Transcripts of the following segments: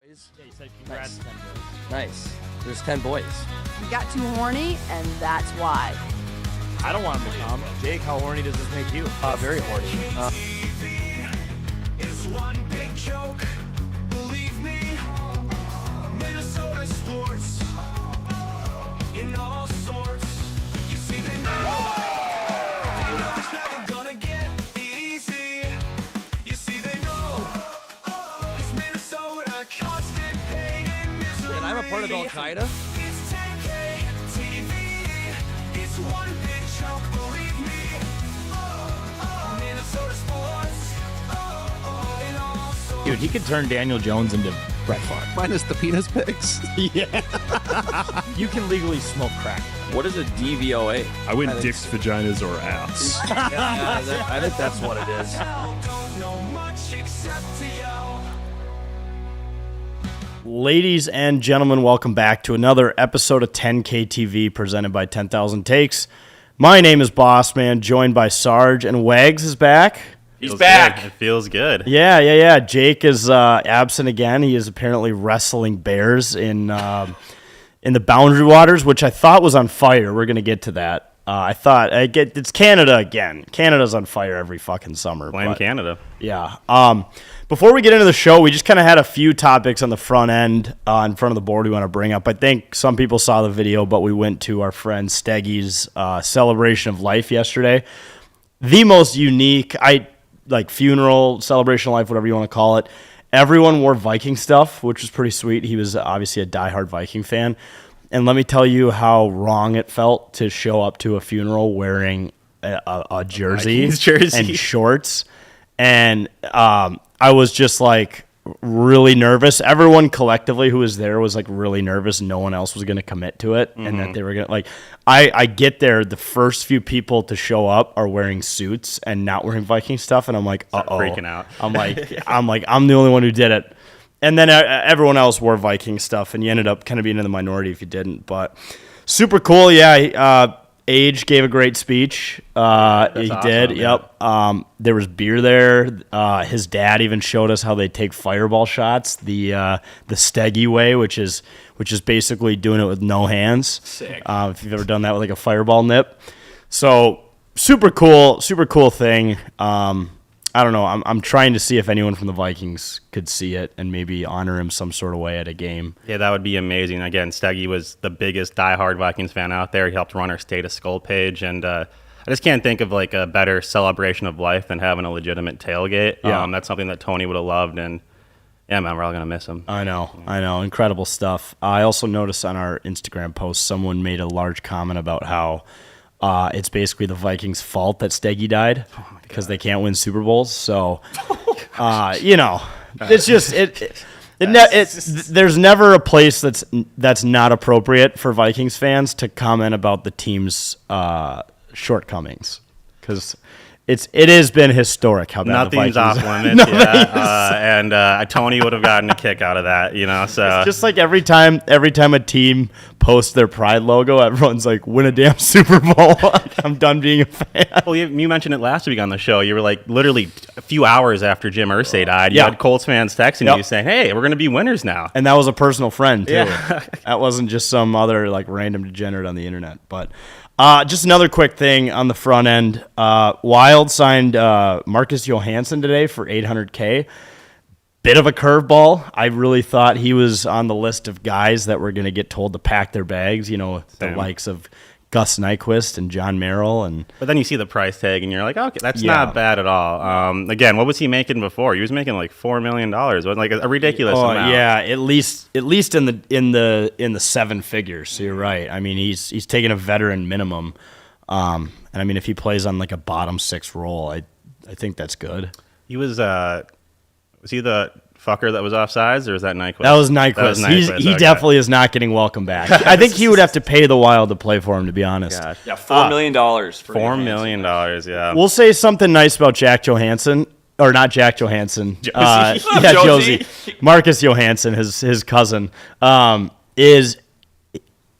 Yeah, you said congrats. Nice. There's 10 boys. We got too horny, and that's why. I don't want him to come. Jake, how horny does this make you? Very horny. It's one big joke, believe me. Minnesota sports in all sorts. You see, they know it's never gonna get easy. You see, they know it's Minnesota, constant pain and misery. And I'm a part of Al Qaeda. It's 10K TV. It's one big joke, believe me. Minnesota sports in all sorts. Dude, he could turn Daniel Jones into Brett Favre. Minus the penis pics. Yeah. You can legally smoke crack. What is a DVOA? I went dicks, vaginas, or ass. I think that's what it is. Don't know much except to yell. Ladies and gentlemen, welcome back to another episode of 10K TV presented by 10,000 Takes. My name is Boss Man, joined by Sarge, and Wags is back. He's back. It feels good. Yeah. Jake is absent again. He is apparently wrestling bears in the Boundary Waters, which I thought was on fire. We're gonna get to that. It's Canada again. Canada's on fire every fucking summer. Blame Canada. Yeah. Before we get into the show, we just kind of had a few topics on the front end, in front of the board we want to bring up. I think some people saw the video, but we went to our friend Steggy's celebration of life yesterday. The most unique, funeral, celebration of life, whatever you want to call it. Everyone wore Viking stuff, which was pretty sweet. He was obviously a diehard Viking fan. And let me tell you how wrong it felt to show up to a funeral wearing a jersey, Vikings jersey and shorts. And I was just like really nervous. Everyone collectively who was there was like really nervous. No one else was going to commit to it, and that they were going to I get there. The first few people to show up are wearing suits and not wearing Viking stuff, and I'm like, Freaking out. I'm the only one who did it. And then everyone else wore Viking stuff, and you ended up kind of being in the minority if you didn't. But super cool, yeah. Age gave a great speech. He awesome, did. man. Yep. There was beer there. His dad even showed us how they take fireball shots the Steggy way, which is basically doing it with no hands. Sick. If you've ever done that with like a fireball nip. So super cool thing. I don't know. I'm trying to see if anyone from the Vikings could see it and maybe honor him some sort of way at a game. Yeah, that would be amazing. Again, Steggy was the biggest diehard Vikings fan out there. He helped run our State of Skull page, and I just can't think of like a better celebration of life than having a legitimate tailgate. Yeah. That's something that Tony would have loved, and yeah, man, we're all gonna miss him. I know. Incredible stuff. I also noticed on our Instagram post, someone made a large comment about how it's basically the Vikings' fault that Steggy died because they can't win Super Bowls. So, it's just there's never a place that's not appropriate for Vikings fans to comment about the team's shortcomings, because it has been historic how bad Nothing's the Vikings off limits, yeah. And Tony would have gotten a kick out of that, So it's just like every time a team posts their pride logo, everyone's like, "Win a damn Super Bowl!" I'm done being a fan. Well, you mentioned it last week on the show. You were like literally a few hours after Jim Irsay died. You had Colts fans texting you saying, "Hey, we're going to be winners now." And that was a personal friend too. Yeah. That wasn't just some other like random degenerate on the internet. But just another quick thing on the front end. Wild signed Marcus Johansson today for $800K. Bit of a curveball. I really thought he was on the list of guys that were going to get told to pack their bags. The likes of Gus Nyquist and John Merrill. But then you see the price tag and you're like, okay, that's not bad at all. Again, what was he making before? He was making like $4 million. It was like a ridiculous amount. Yeah, at least in the seven figures. So you're right. I mean, he's taking a veteran minimum. And I mean, if he plays on like a bottom six role, I think that's good. He was he the fucker that was offsides, or was that Nyquist? That was Nyquist. He definitely is not getting welcome back. I think he would have to pay the Wild to play for him, to be honest. Gosh. Yeah, $4 million. $4 million, yeah. We'll say something nice about Jack Johansson. Or not Jack Johansson. Josie. Marcus Johansson, his cousin,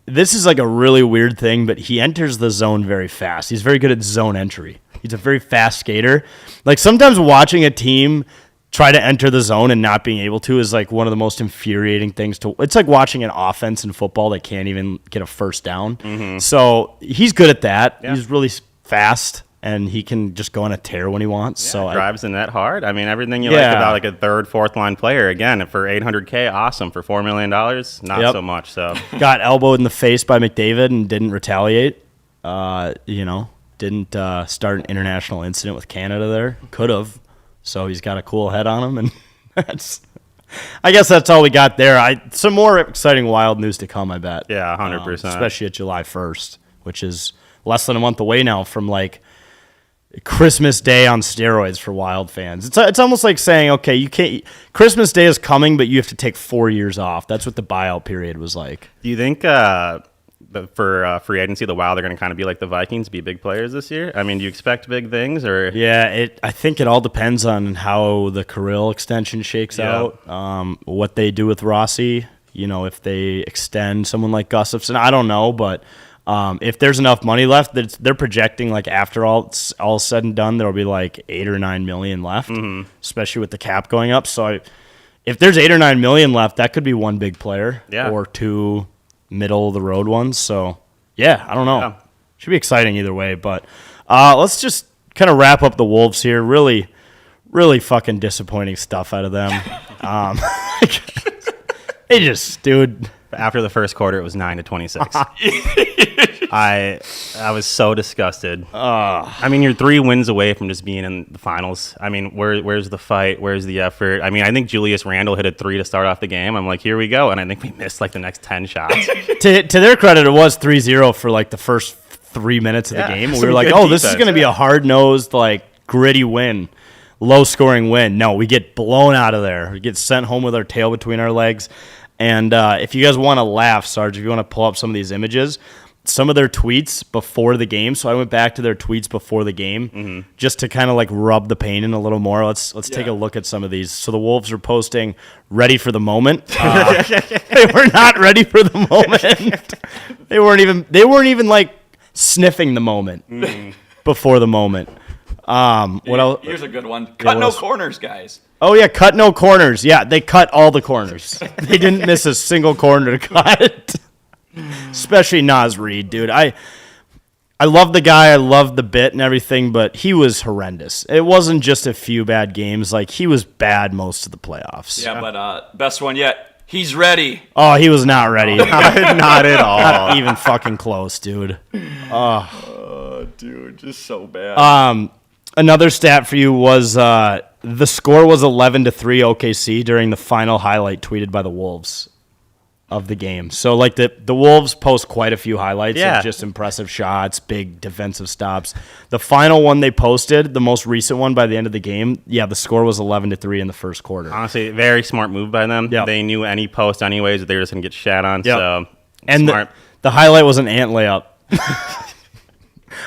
this is like a really weird thing, but he enters the zone very fast. He's very good at zone entry. He's a very fast skater. Like sometimes watching a team try to enter the zone and not being able to is like one of the most infuriating things to. It's like watching an offense in football that can't even get a first down. So he's good at that. Yeah. He's really fast, and he can just go on a tear when he wants. So Drives the net hard. I mean, everything you like about like a third, fourth line player. Again, for $800K, awesome. For $4 million, not so much. So got elbowed in the face by McDavid and didn't retaliate. Didn't start an international incident with Canada there. Could have. So he's got a cool head on him, and I guess that's all we got there. Some more exciting Wild news to come, I bet. Yeah, 100%. Especially at July 1st, which is less than a month away now from like Christmas Day on steroids for Wild fans. It's almost like saying, okay, you can't. Christmas Day is coming, but you have to take 4 years off. That's what the buyout period was like. Do you think for free agency, the Wild are going to kind of be like the Vikings, be big players this year? I mean, do you expect big things? Or Yeah, I think it all depends on how the Kirill extension shakes out, what they do with Rossi. If they extend someone like Gustafsson, I don't know, but if there's enough money left, they're projecting like after all said and done, there'll be like 8 or 9 million left, especially with the cap going up. So if there's 8 or 9 million left, that could be one big player or two middle of the road ones. So yeah, I don't know. Yeah. Should be exciting either way. But let's just kind of wrap up the Wolves here. Really, really fucking disappointing stuff out of them. They just, dude. After the first quarter, it was 9-26. I was so disgusted. I mean, you're 3 wins away from just being in the finals. I mean, where's the fight? Where's the effort? I mean, I think Julius Randle hit a 3 to start off the game. I'm like, here we go. And I think we missed like the next 10 shots. To their credit, it was 3-0 for like the first 3 minutes of the game. We were like, oh, this is going to be a hard-nosed, like, gritty win, low-scoring win. No, we get blown out of there. We get sent home with our tail between our legs. And if you guys want to laugh, Sarge, if you want to pull up some of these images, some of their tweets before the game. So I went back to their tweets before the game just to kind of like rub the pain in a little more. Let's take a look at some of these. So the Wolves are posting ready for the moment. They were not ready for the moment. They weren't even like sniffing the moment before the moment. What else? Here's a good one. Cut no corners, guys. Oh, yeah, cut no corners. Yeah, they cut all the corners. They didn't miss a single corner to cut. Especially Naz Reid, dude. I love the guy. I love the bit and everything, but he was horrendous. It wasn't just a few bad games. Like, he was bad most of the playoffs. Yeah, but best one yet. He's ready. Oh, he was not ready. Not at all. Not even fucking close, dude. Oh, dude, just so bad. Another stat for you was the score was 11-3 OKC during the final highlight tweeted by the Wolves of the game. So, like, the Wolves post quite a few highlights of just impressive shots, big defensive stops. The final one they posted, the most recent one by the end of the game, the score was 11-3 in the first quarter. Honestly, very smart move by them. Yep. They knew any post anyways that they were just going to get shat on. Yep. So, and smart. The highlight was an ant layup.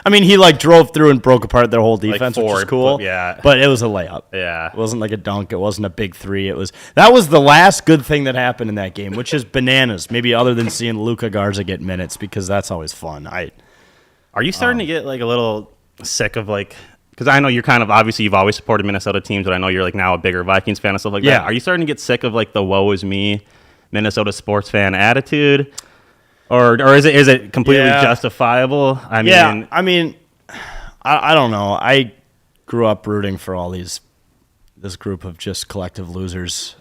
I mean, he like drove through and broke apart their whole defense, which is cool. But it was a layup. Yeah, it wasn't like a dunk. It wasn't a big three. That was the last good thing that happened in that game, which is bananas. Maybe other than seeing Luka Garza get minutes, because that's always fun. Are you starting to get like a little sick of like? Because I know you're kind of obviously you've always supported Minnesota teams, but I know you're like now a bigger Vikings fan and stuff like that. Are you starting to get sick of like the "woe is me" Minnesota sports fan attitude? Or is it completely justifiable? I mean, I don't know. I grew up rooting for all this group of just collective losers.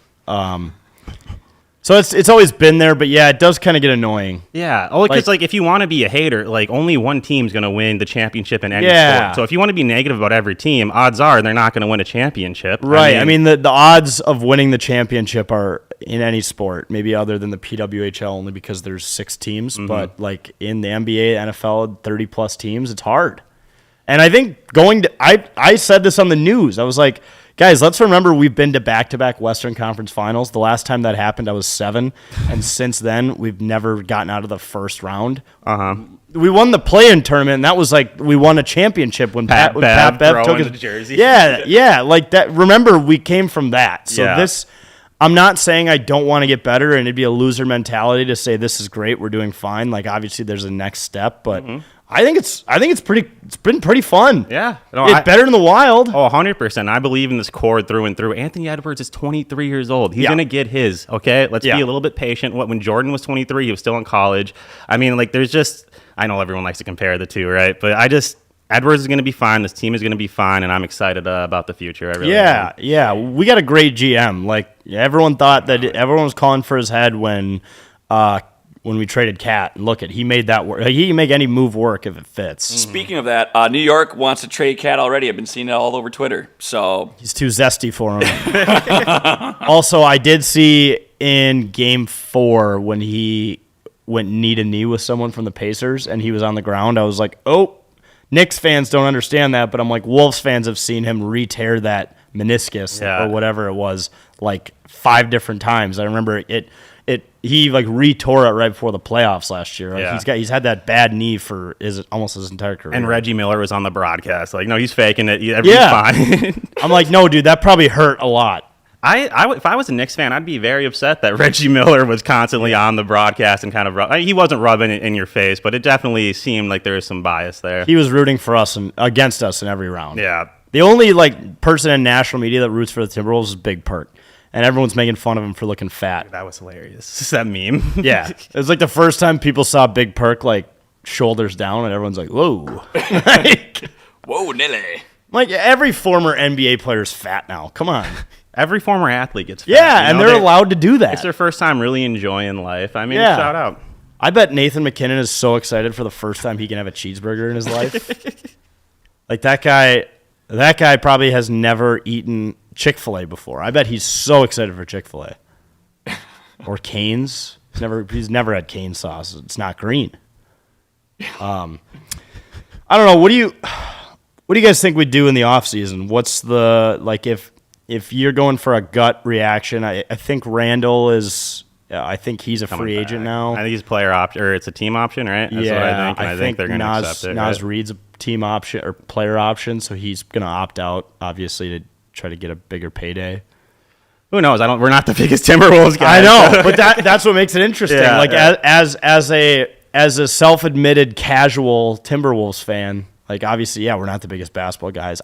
So it's always been there, but yeah, it does kind of get annoying. Yeah, because like if you want to be a hater, like only one team's going to win the championship in any sport. So if you want to be negative about every team, odds are they're not going to win a championship. Right. I mean the odds of winning the championship are in any sport, maybe other than the PWHL, only because there's 6 teams. But like in the NBA, NFL, 30 plus teams, it's hard. And I think I said this on the news. I was like, guys, let's remember we've been to back-to-back Western Conference Finals. The last time that happened, I was 7, and since then, we've never gotten out of the first round. We won the play-in tournament, and that was like we won a championship when Pat Bev took his jersey. Yeah, like that. Remember, we came from that. So I'm not saying I don't want to get better, and it'd be a loser mentality to say this is great, we're doing fine. Like obviously there's a next step, but I think it's been pretty fun. Yeah. It's better than the Wild. Oh, 100%. I believe in this core through and through. Anthony Edwards is 23 years old. He's going to get his, okay? Let's be a little bit patient. When Jordan was 23, he was still in college. I mean, like, there's just, I know everyone likes to compare the two, right? But Edwards is going to be fine. This team is going to be fine, and I'm excited about the future. I really am. Yeah. We got a great GM. Like, everyone thought that everyone was calling for his head when we traded Cat. Look, he made that work. He can make any move work if it fits. Speaking of that, New York wants to trade Cat already. I've been seeing it all over Twitter. So He's too zesty for him. Also, I did see in Game 4 when he went knee to knee with someone from the Pacers and he was on the ground, I was like, oh, Knicks fans don't understand that, but I'm like, Wolves fans have seen him re-tear that meniscus or whatever it was like 5 different times. I remember he like re-tore it right before the playoffs last year. Like he's had that bad knee for almost his entire career. And Reggie Miller was on the broadcast. Like, no, he's faking it. Everything's fine. I'm like, no, dude, that probably hurt a lot. If I was a Knicks fan, I'd be very upset that Reggie Miller was constantly on the broadcast and kind of he wasn't rubbing it in your face, but it definitely seemed like there was some bias there. He was rooting for us and against us in every round. Yeah. The only like person in national media that roots for the Timberwolves is Big Perk, and everyone's making fun of him for looking fat. That was hilarious. That meme. Yeah, it was like the first time people saw Big Perk like shoulders down, and everyone's like, "Whoa!" whoa, Nilly. Like every former NBA player is fat now. Come on. Every former athlete gets fat. Yeah, and they're allowed to do that. It's their first time really enjoying life. I mean, shout out. I bet Nathan McKinnon is so excited for the first time he can have a cheeseburger in his life. Like that guy probably has never eaten Chick-fil-A before. I bet he's so excited for Chick-fil-A. Or Cane's. He's never had cane sauce. It's not green. I don't know. What do you guys think we'd do in the offseason? What's the like if you're going for a gut reaction, I think Randall is. I think he's a free agent now. I think he's a player option, or it's a team option, right? That's what I think. And I think they're going to accept it. Nas Reed's a team option or player option, so he's going to opt out, obviously, to try to get a bigger payday. Who knows? We're not the biggest Timberwolves guys. I know, but that's what makes it interesting. As a self-admitted casual Timberwolves fan, like obviously, we're not the biggest basketball guys.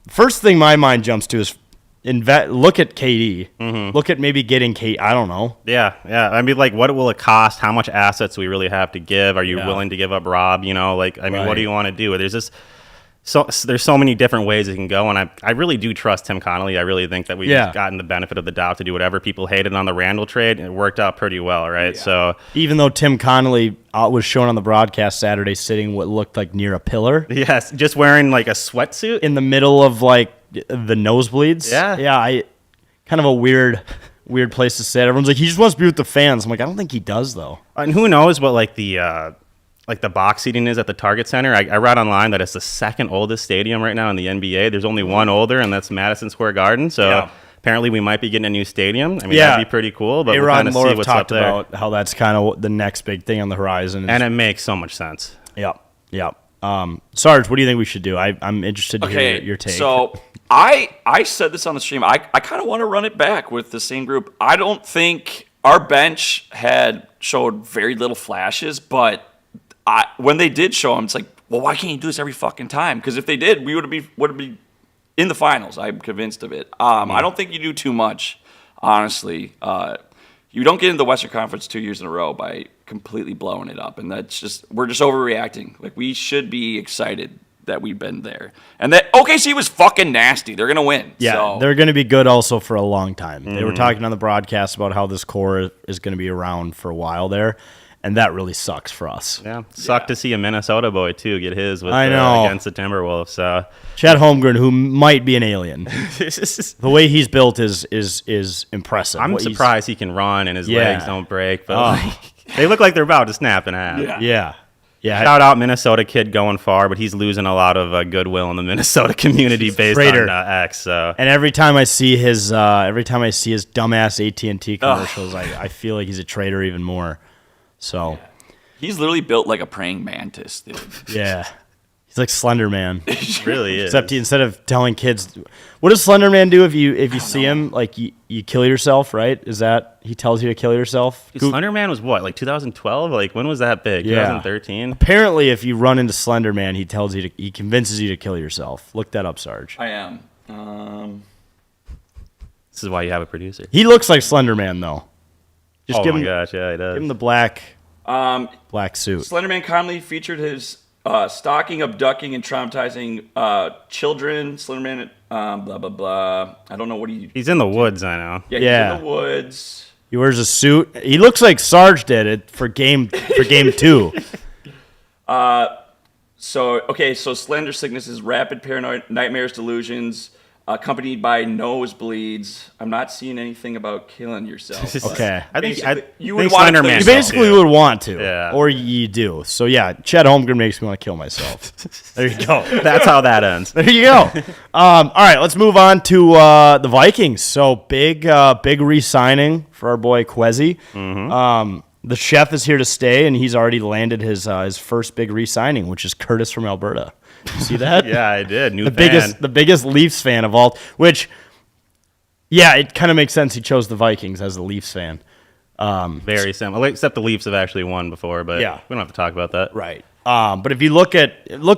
First thing my mind jumps to is look at KD. Mm-hmm. Look at maybe getting KD. I don't know. Yeah. I mean, like, what will it cost? How much assets do we really have to give? Are you willing to give up Rob? You know, like, I mean, what do you want to do? There's so many different ways it can go, and I really do trust Tim Connolly. I really think that we've gotten the benefit of the doubt to do whatever. People hated on the Randall trade, and it worked out pretty well, right? Yeah. So even though Tim Connolly was shown on the broadcast Saturday sitting what looked like near a pillar. Yes, just wearing like a sweatsuit in the middle of like the nosebleeds. I kind of a weird place to sit. Everyone's like, he just wants to be with the fans. I'm like, I don't think he does though. And who knows what like the box seating is at the Target Center. I read online that it's the second oldest stadium right now in the NBA. There's only one older, and that's Madison Square Garden. So apparently we might be getting a new stadium. I mean, that'd be pretty cool. But we'll kind of see what's up there. About how that's kind of the next big thing on the horizon. And it makes so much sense. Yep. Sarge, what do you think we should do? I'm interested to hear your take. So I said this on the stream. I kind of want to run it back with the same group. I don't think our bench showed very little flashes, but when they did show them, it's like, well, why can't you do this every fucking time? Because if they did, we would be in the finals. I'm convinced of it. I don't think you do too much, honestly. You don't get into the Western Conference 2 years in a row by completely blowing it up, and we're just overreacting. Like, we should be excited that we've been there, and that OKC was fucking nasty. They're gonna win. Yeah, they're gonna be good also for a long time. They were talking on the broadcast about how this core is gonna be around for a while there. And that really sucks for us. Yeah, sucked to see a Minnesota boy too get his against the Timberwolves. So Chet Holmgren, who might be an alien, the way he's built is impressive. I'm surprised he can run and his legs don't break. But they look like they're about to snap in half. Yeah. Shout out Minnesota kid going far, but he's losing a lot of goodwill in the Minnesota community based on X. So. And every time I see his dumbass AT&T commercials, I feel like he's a traitor even more. So he's literally built like a praying mantis, dude. Yeah. He's like Slender Man. Really is. Except instead of telling kids, what does Slender Man do if you see him? Like you kill yourself, right? Is that he tells you to kill yourself? Dude, Slender Man was what, like 2012? Like when was that big? Yeah. 2013. Apparently, if you run into Slender Man, he convinces you to kill yourself. Look that up, Sarge. I am. This is why you have a producer. He looks like Slender Man though. Just Oh give my him, gosh, yeah, he does. give him the black suit. Slenderman commonly featured his stalking, abducting, and traumatizing children. Slenderman, blah blah blah. I don't know what he. He's in the woods, I know. Yeah, Yeah. he's in the woods. He wears a suit. He looks like Sarge did it for game 2. So slender sickness is rapid paranoid nightmares, delusions, accompanied by nosebleeds. I'm not seeing anything about killing yourself. Okay. I think Basically, you you would think wanna Slender kill Man. You yourself. basically would want to, Yeah. or you do. So yeah, Chet Holmgren makes me want to kill myself. There you go. That's how that ends. There you go. All right, let's move on to the Vikings. So big re-signing for our boy Kwesi. The chef is here to stay, and he's already landed his first big re-signing, which is Curtis from Alberta. You see that? Yeah, I did. New the biggest Leafs fan of all. Which, yeah, it kind of makes sense. He chose the Vikings as the Leafs fan. Very similar. Except the Leafs have actually won before, but Yeah. we don't have to talk about that. Right. But if you look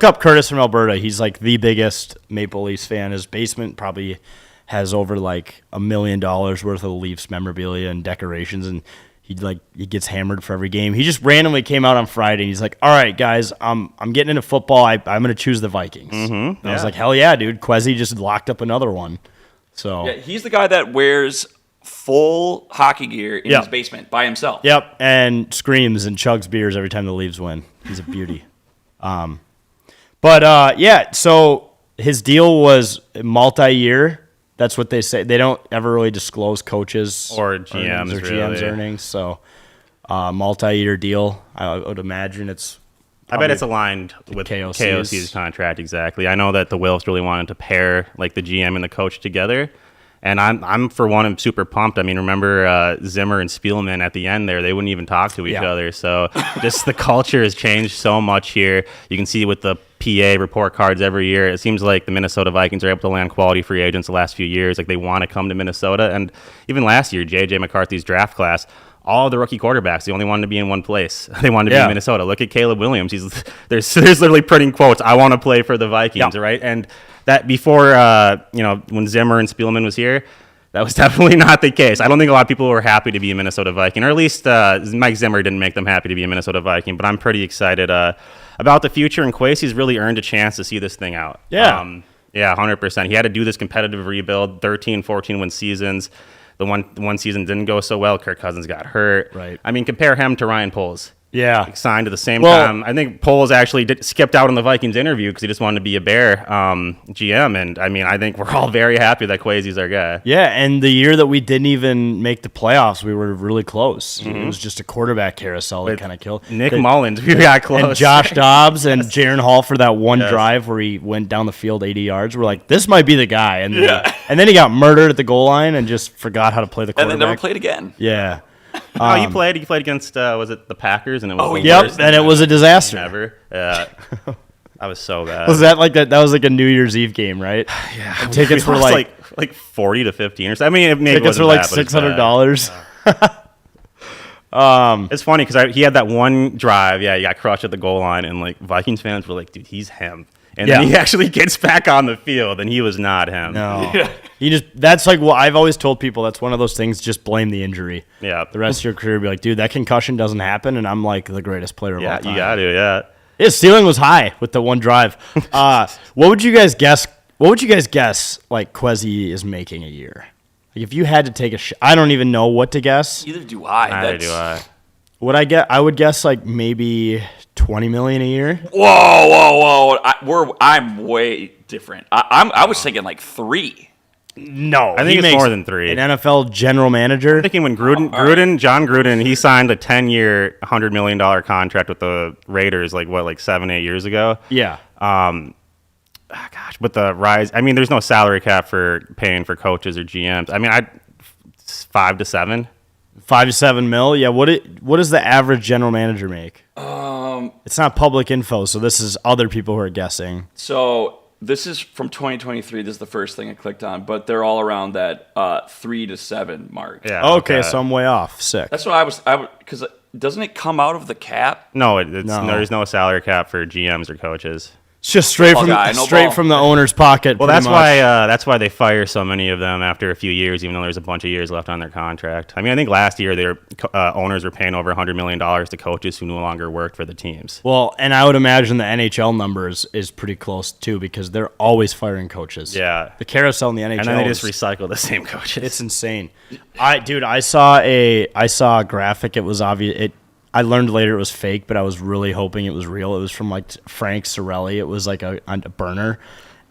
up Curtis from Alberta, he's like the biggest Maple Leafs fan. His basement probably has over like $1 million worth of Leafs memorabilia and decorations, and he gets hammered for every game. He just randomly came out on Friday and he's like, "All right, guys, I'm getting into football. I'm going to choose the Vikings." And I was like, "Hell yeah, dude!" Kwesi just locked up another one. So Yeah, he's the guy that wears full hockey gear in Yeah. his basement by himself. Yep, and screams and chugs beers every time the Leafs win. He's a beauty. Yeah, so his deal was multi-year. That's what they say. They don't ever really disclose coaches Or GMs, or GMs really. earnings. So multi-year deal. I would imagine it's. I bet it's aligned with KOC's. KOC's contract exactly. I know that the Wilfs really wanted to pair like the GM and the coach together, and I'm for one, I'm super pumped. I mean, remember Zimmer and Spielman at the end there? They wouldn't even talk to each Yeah. other. So just the culture has changed so much here. You can see with the PA report cards every year. It seems like the Minnesota Vikings are able to land quality free agents the last few years. Like they want to come to Minnesota, and even last year, JJ McCarthy's draft class. All the rookie quarterbacks, they only wanted to be in one place. They wanted to be in Minnesota. Look at Caleb Williams. There's literally printing quotes. I want to play for the Vikings, right? And that before, when Zimmer and Spielman was here, that was definitely not the case. I don't think a lot of people were happy to be a Minnesota Viking, or at least Mike Zimmer didn't make them happy to be a Minnesota Viking. But I'm pretty excited about the future, and Kwesi's really earned a chance to see this thing out. Yeah. Yeah, 100%. He had to do this competitive rebuild, 13, 14-win seasons. The one season didn't go so well. Kirk Cousins got hurt. Right. I mean, compare him to Ryan Poles. Yeah. Signed at the same Well- time. I think Poles actually skipped out on the Vikings interview because he just wanted to be a Bear GM. And, I mean, I think we're all very happy that Kwesi's our guy. Yeah, and the year that we didn't even make the playoffs, we were really close. It was just a quarterback carousel that kind of killed. Nick Mullins, we got close. And Josh Dobbs and Jaron Hall for that one drive where he went down the field 80 yards. We're like, this might be the guy. And then he got murdered at the goal line and just forgot how to play the And quarterback. then never played again. Yeah. Oh, you played against, was it the Packers? And it was the Yep, worst and it was a disaster. ever. Yeah. That was so bad. Was that like that? That was like a New Year's Eve game, right? Yeah. And tickets We were lost like 40 to 15 or something. I mean, it maybe tickets wasn't were like bad, but it's $600. bad. It's funny because he had that one drive. Yeah, he got crushed at the goal line, and like Vikings fans were like, "Dude, he's him." And then Yeah. he actually gets back on the field, and he was not him. No. That's like what I've always told people. That's one of those things. Just blame the injury. Yeah. The rest of your career, be like, dude, that concussion doesn't happen, and I'm like the greatest player of all Yeah, time. you got to. Yeah. His ceiling was high with the one drive. What would you guys guess? What would you guys guess? Like Kwesi is making a year. Like if you had to take a shot, I don't even know what to guess. Either do I. Neither do I. What I get, I would guess like maybe $20 million a year. Whoa! I'm way different. I was thinking like 3. No, I think he it's makes more than 3. An NFL general manager. I'm thinking when John Gruden, he signed a 10-year, $100 million contract with the Raiders, like 7-8 years ago. Yeah, Gosh, but the rise. I mean, there's no salary cap for paying for coaches or GMs. I mean, 5 to 7. $5 to $7 mil. Yeah, what does the average general manager make? It's not public info, so this is other people who are guessing. So this is from 2023. This is the first thing I clicked on, but they're all around that 3 to 7 mark. Yeah. Okay, so I'm way off. Sick. That's what I was because doesn't it come out of the cap? No, No. there's no salary cap for GMs or coaches. It's just straight Ball from guy, no straight ball. from the owner's pocket. Well, pretty that's much. that's why they fire so many of them after a few years, even though there's a bunch of years left on their contract. I mean, I think last year their owners were paying over $100 million to coaches who no longer worked for the teams. Well, and I would imagine the NHL numbers is pretty close too because they're always firing coaches. Yeah. The carousel in the NHL. And then they just is- recycle the same coaches. It's insane. I saw a graphic. It was obvious. I learned later it was fake, but I was really hoping it was real. It was from like Frank Sorelli. It was like a burner,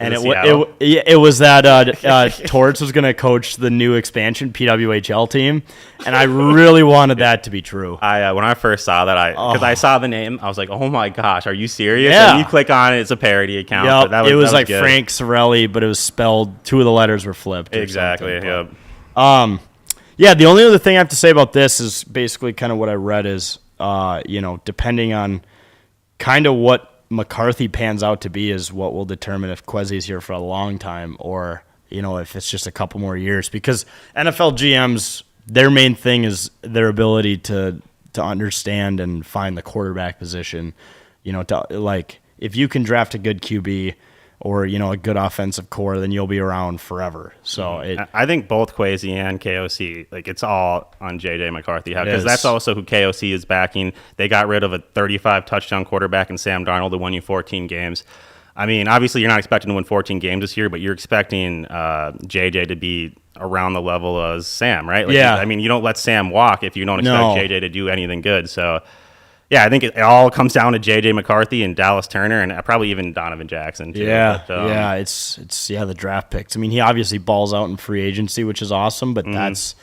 and Was it it Seattle? it was that Torts was going to coach the new expansion PWHL team, and I really wanted that to be true. I when I first saw that, because I saw the name, I was like, "Oh my gosh, are you serious?" Yeah. And you click on it, it's a parody account. Yep, but that it was that like good. Frank Sorelli, but it was spelled. 2 of the letters were flipped. or Exactly. something, Yep. but- Yeah, the only other thing I have to say about this is basically kind of what I read is, depending on kind of what McCarthy pans out to be is what will determine if Kwesi's here for a long time or, if it's just a couple more years. Because NFL GMs, their main thing is their ability to understand and find the quarterback position. If you can draft a good QB or, a good offensive core, then you'll be around forever. So I think both Kwesi and KOC, it's all on JJ McCarthy It because is. that's also who KOC is backing. They got rid of a 35 touchdown quarterback in Sam Darnold who won you 14 games. I mean, obviously you're not expecting to win 14 games this year, but you're expecting JJ to be around the level as Sam, right? Yeah. I mean, you don't let Sam walk if you don't expect No. JJ to do anything good. So, yeah, I think it all comes down to JJ McCarthy and Dallas Turner and probably even Donovan Jackson too. Yeah, But, it's the draft picks. I mean, he obviously balls out in free agency, which is awesome, but that's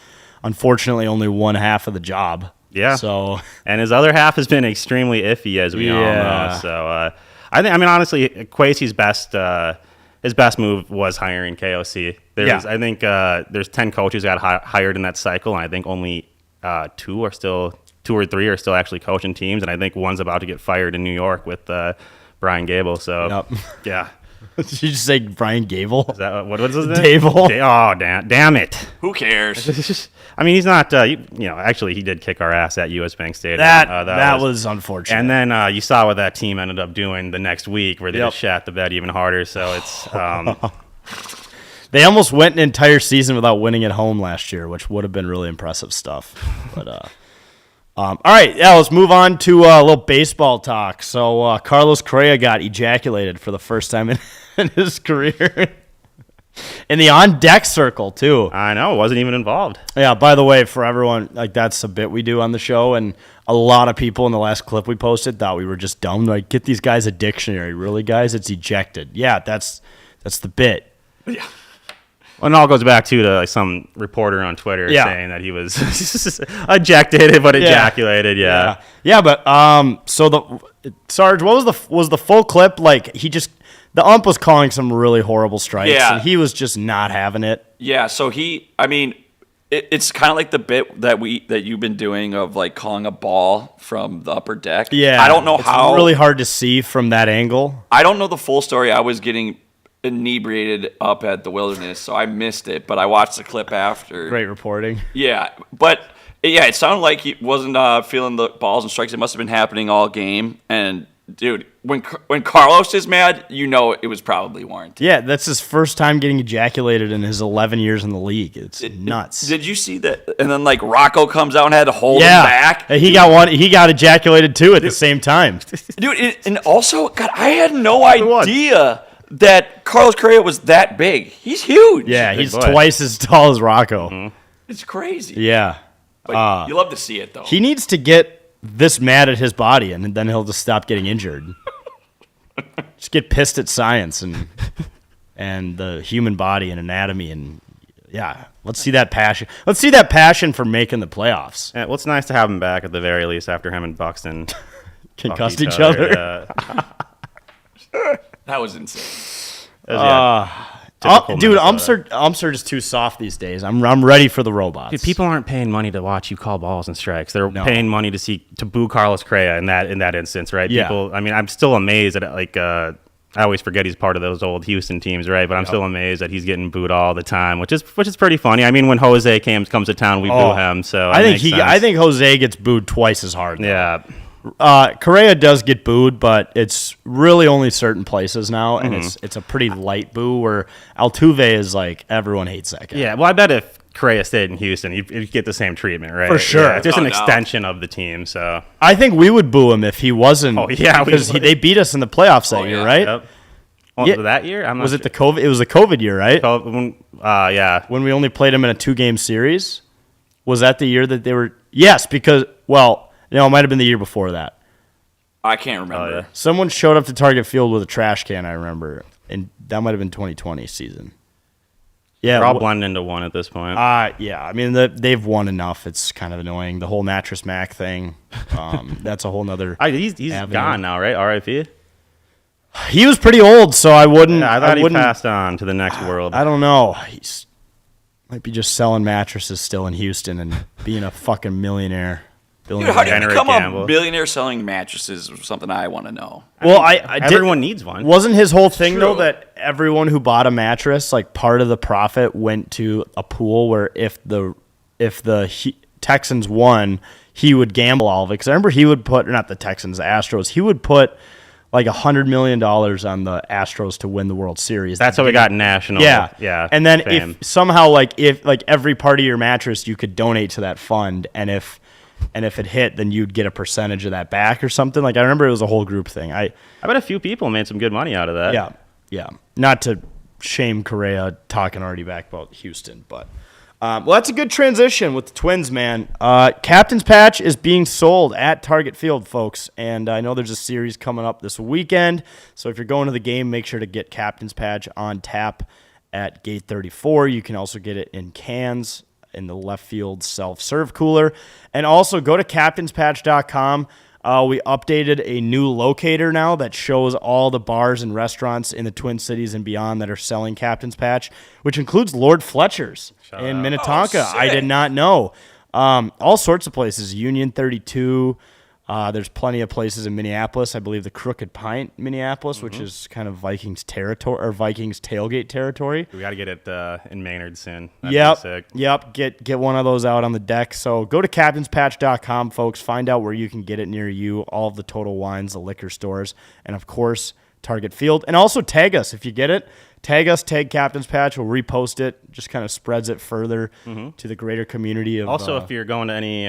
unfortunately only one half of the job. Yeah. So And his other half has been extremely iffy, as we all Yeah. know. So I mean, honestly, Kwesi's best move was hiring KOC. Yeah. I think there's 10 coaches that got hired in that cycle, and I think only 2 or 3 are still actually coaching teams, and I think one's about to get fired in New York with Brian Gable. So Yep. yeah. Did you just say Brian Gable? Is that what was his name? Dable. Oh, damn it. Who cares? I mean, he's not. Actually, he did kick our ass at U.S. Bank Stadium. That was unfortunate. And then you saw what that team ended up doing the next week, where they Yep. just shat the bed even harder. So it's they almost went an entire season without winning at home last year, which would have been really impressive stuff. But all right, let's move on to a little baseball talk. So Carlos Correa got ejaculated for the first time in his career. In the on-deck circle, too. I know, wasn't even involved. Yeah, by the way, for everyone, that's a bit we do on the show, and a lot of people in the last clip we posted thought we were just dumb. Like, get these guys a dictionary. Really, guys? It's ejected. Yeah, that's the bit. Yeah. Well, it all goes back to some reporter on Twitter Yeah. saying that he was ejected but ejaculated. Yeah. Yeah, but so Sarge, what was the full clip? Like, the ump was calling some really horrible strikes, Yeah. and he was just not having it. Yeah, so it's kind of like the bit that you've been doing of like calling a ball from the upper deck. Yeah, I don't know it's how. really hard to see from that angle. I don't know the full story. I was getting inebriated up at the Wilderness, so I missed it. But I watched the clip after. Great reporting. Yeah, but yeah, it sounded like he wasn't feeling the balls and strikes. It must have been happening all game. And dude, when Carlos is mad, it was probably warranted. Yeah, that's his first time getting ejaculated in his 11 years in the league. It's nuts. Did you see that? And then like Rocco comes out and had to hold him Yeah, back. he got ejaculated too at the same time. Dude, and also, God, I had no idea that Carlos Correa was that big. He's huge. Yeah, Big he's boy. twice as tall as Rocco. It's crazy. Yeah, But you love to see it, though. he needs to get this mad at his body, and then he'll just stop getting injured. Just get pissed at science and the human body and anatomy, and yeah, let's see that passion. Let's see that passion for making the playoffs. Yeah, well, it's nice to have him back at the very least after him and Buxton Concussed fucked each other. Yeah. That was insane. Yeah. typical Dude, Minnesota. umps are just too soft these days. I'm ready for the robots. Dude, people aren't paying money to watch you call balls and strikes. They're No. paying money to boo Carlos Correa in that instance, right? Yeah. People, I mean, I'm still amazed at I always forget he's part of those old Houston teams, right? But I'm still amazed that he's getting booed all the time, which is pretty funny. I mean, when Jose comes to town, we boo him. So I think Jose gets booed twice as hard. Though. Yeah. Correa does get booed, but it's really only certain places now, and it's a pretty light boo. Where Altuve is like everyone hates that guy. Yeah, well, I bet if Correa stayed in Houston, you'd get the same treatment, right? For sure. Yeah, it's just No an doubt. extension of the team, so. I think we would boo him if he wasn't. Oh, yeah, we because would. they beat us in the playoffs that year, yeah. right? Yep. Oh, Yeah. that year? I'm not Was sure. it the COVID? It was the COVID year, right? Yeah. When we only played him in a 2-game series. Was that the year that they were? Yes, because it might have been the year before that. I can't remember. Oh, yeah. Someone showed up to Target Field with a trash can. I remember, and that might have been 2020 season. Yeah, They're all blended into one at this point. yeah. I mean, they've won enough. It's kind of annoying. The whole Mattress Mac thing. That's a whole nother. He's avenue. gone now, right? R.I.P. He was pretty old, so I wouldn't. Yeah, I thought he wouldn't, passed on to the next world. I don't know. He's might be just selling mattresses still in Houston and being a fucking millionaire. Dude, how do you Henry become Campbell. a billionaire selling mattresses? Is something I want to know. Well, I did- Everyone needs one. Wasn't his whole thing True. though that everyone who bought a mattress, like part of the profit went to a pool where if the Texans won, he would gamble all of it. Because I remember he would put, not the Texans, the Astros, he would put like $100 million on the Astros to win the World Series. That's how we got national. Yeah. And then fame. if somehow if every part of your mattress you could donate to that fund, and if it hit, then you'd get a percentage of that back or something. Like I remember it was a whole group thing. I bet a few people made some good money out of that. Yeah. Not to shame Correa talking already back about Houston, but well, that's a good transition with the Twins, man. Captain's Patch is being sold at Target Field, folks, and I know there's a series coming up this weekend, so if you're going to the game, make sure to get Captain's Patch on tap at Gate 34. You can also get it in cans in the left field self-serve cooler, and also go to captainspatch.com. We updated a new locator now that shows all the bars and restaurants in the Twin Cities and beyond that are selling Captain's Patch, which includes Lord Fletcher's in Minnetonka. Oh, I did not know. All sorts of places. Union 32. There's plenty of places in Minneapolis. I believe the Crooked Pint, Minneapolis, which is kind of Vikings territory or Vikings tailgate territory. We got to get it in Maynard soon. That'd be sick. Yep. Get one of those out on the deck. So go to captainspatch.com, folks. Find out where you can get it near you. All of the Total Wines, the liquor stores, and of course Target Field. And also tag us if you get it. Tag us, tag Captain's Patch. We'll repost it. Just kind of spreads it further to the greater community of. Also, if you're going to any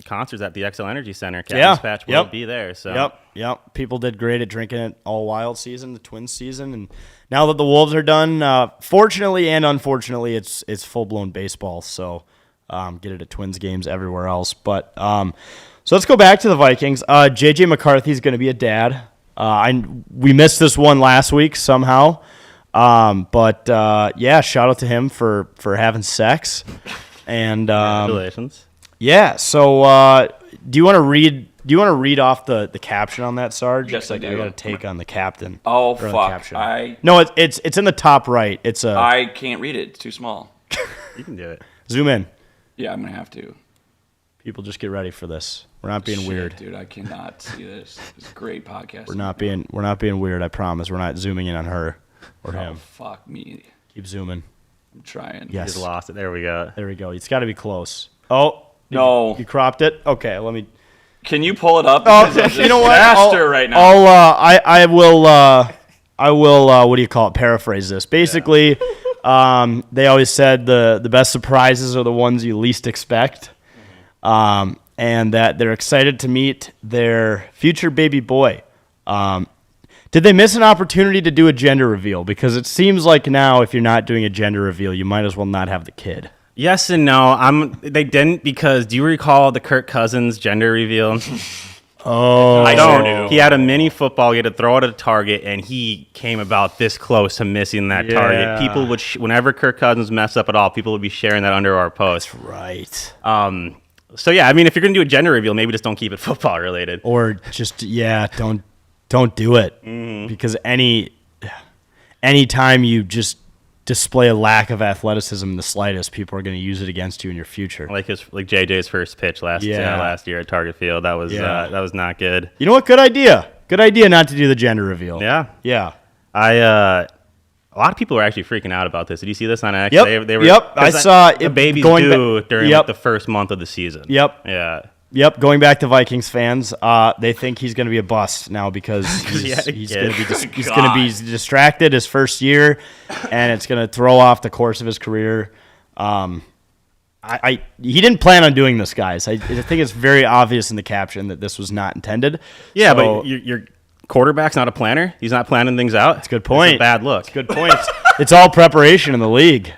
concerts at the XL Energy Center, Captain's Patch will be there. So. Yep. People did great at drinking it all wild season, the Twins season, and now that the Wolves are done, fortunately and unfortunately, it's full blown baseball. So get it at Twins games everywhere else. But so let's go back to the Vikings. JJ McCarthy's going to be a dad. We missed this one last week somehow. But shout out to him for having sex. And Congratulations. yeah, so do you want to read off the caption on that, Sarge? Yes, I I do. got a take on the captain. Oh, or the fuck. caption. No, it's in the top right. It's I can't read it. It's too small. You can do it. zoom in. Yeah, I'm going to have to. People just get ready for this. We're not being Shit, weird. Dude, I cannot see this. It's a great podcast. We're not being weird, I promise. We're not zooming in on her or Oh, him. fuck me. Keep zooming. I'm trying. Yes. Just lost it. There we go. There we go. It's got to be close. Oh, No. you cropped it? Okay, let me Can you pull it up? Oh, Because I'm just you know what? faster right now. I will. What do you call it? Paraphrase this. Basically, they always said the best surprises are the ones you least expect, and that they're excited to meet their future baby boy. Did they miss an opportunity to do a gender reveal? Because it seems like now, if you're not doing a gender reveal, you might as well not have the kid. Yes and no. They didn't because do you recall the Kirk Cousins gender reveal? Oh, I sure do. He had a mini football. He had to throw it at a target, and he came about this close to missing that target. People would, whenever Kirk Cousins messed up at all, people would be sharing that under our post. right. So yeah, I mean, if you're gonna do a gender reveal, maybe just don't keep it football related. Or just don't do it because any time you just display a lack of athleticism in the slightest, people are going to use it against you in your future. Like JJ's first pitch last year at Target Field. That was not good. You know what? Good idea. Good idea not to do the gender reveal. Yeah. Yeah. A lot of people were actually freaking out about this. Did you see this on X? Yep. They were, Yep. I saw the it babies going due during Yep. like, the first month of the season. Yep. Yeah. Yep, going back to Vikings fans, they think he's going to be a bust now because he's going to be distracted his first year, and it's going to throw off the course of his career. He didn't plan on doing this, guys. I think it's very obvious in the caption that this was not intended. Yeah, So, but your quarterback's not a planner. He's not planning things out. That's a good point. It's a bad look. Good point. It's all preparation in the league.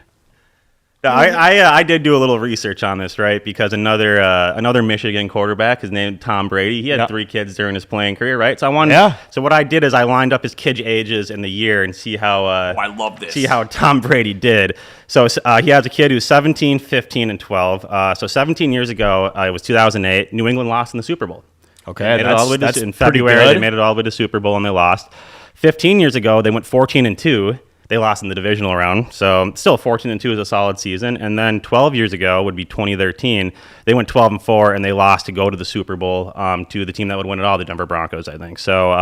Yeah, I did do a little research on this, right? Because another Michigan quarterback, his name Tom Brady, he had 3 kids during his playing career, right? So I wanted. Yeah. So what I did is I lined up his kids' ages in the year and see how. I love this. See how Tom Brady did. So he has a kid who's 17, 15, and 12. So 17 years ago, it was 2008. New England lost in the Super Bowl. Okay, That's in February. They made it all the way to Super Bowl and they lost. 15 years ago, they went 14-2. They lost in the divisional round, so still 14-2 is a solid season. And then 12 years ago would be 2013. They went 12-4 and they lost to go to the Super Bowl to the team that would win it all, the Denver Broncos, I think. So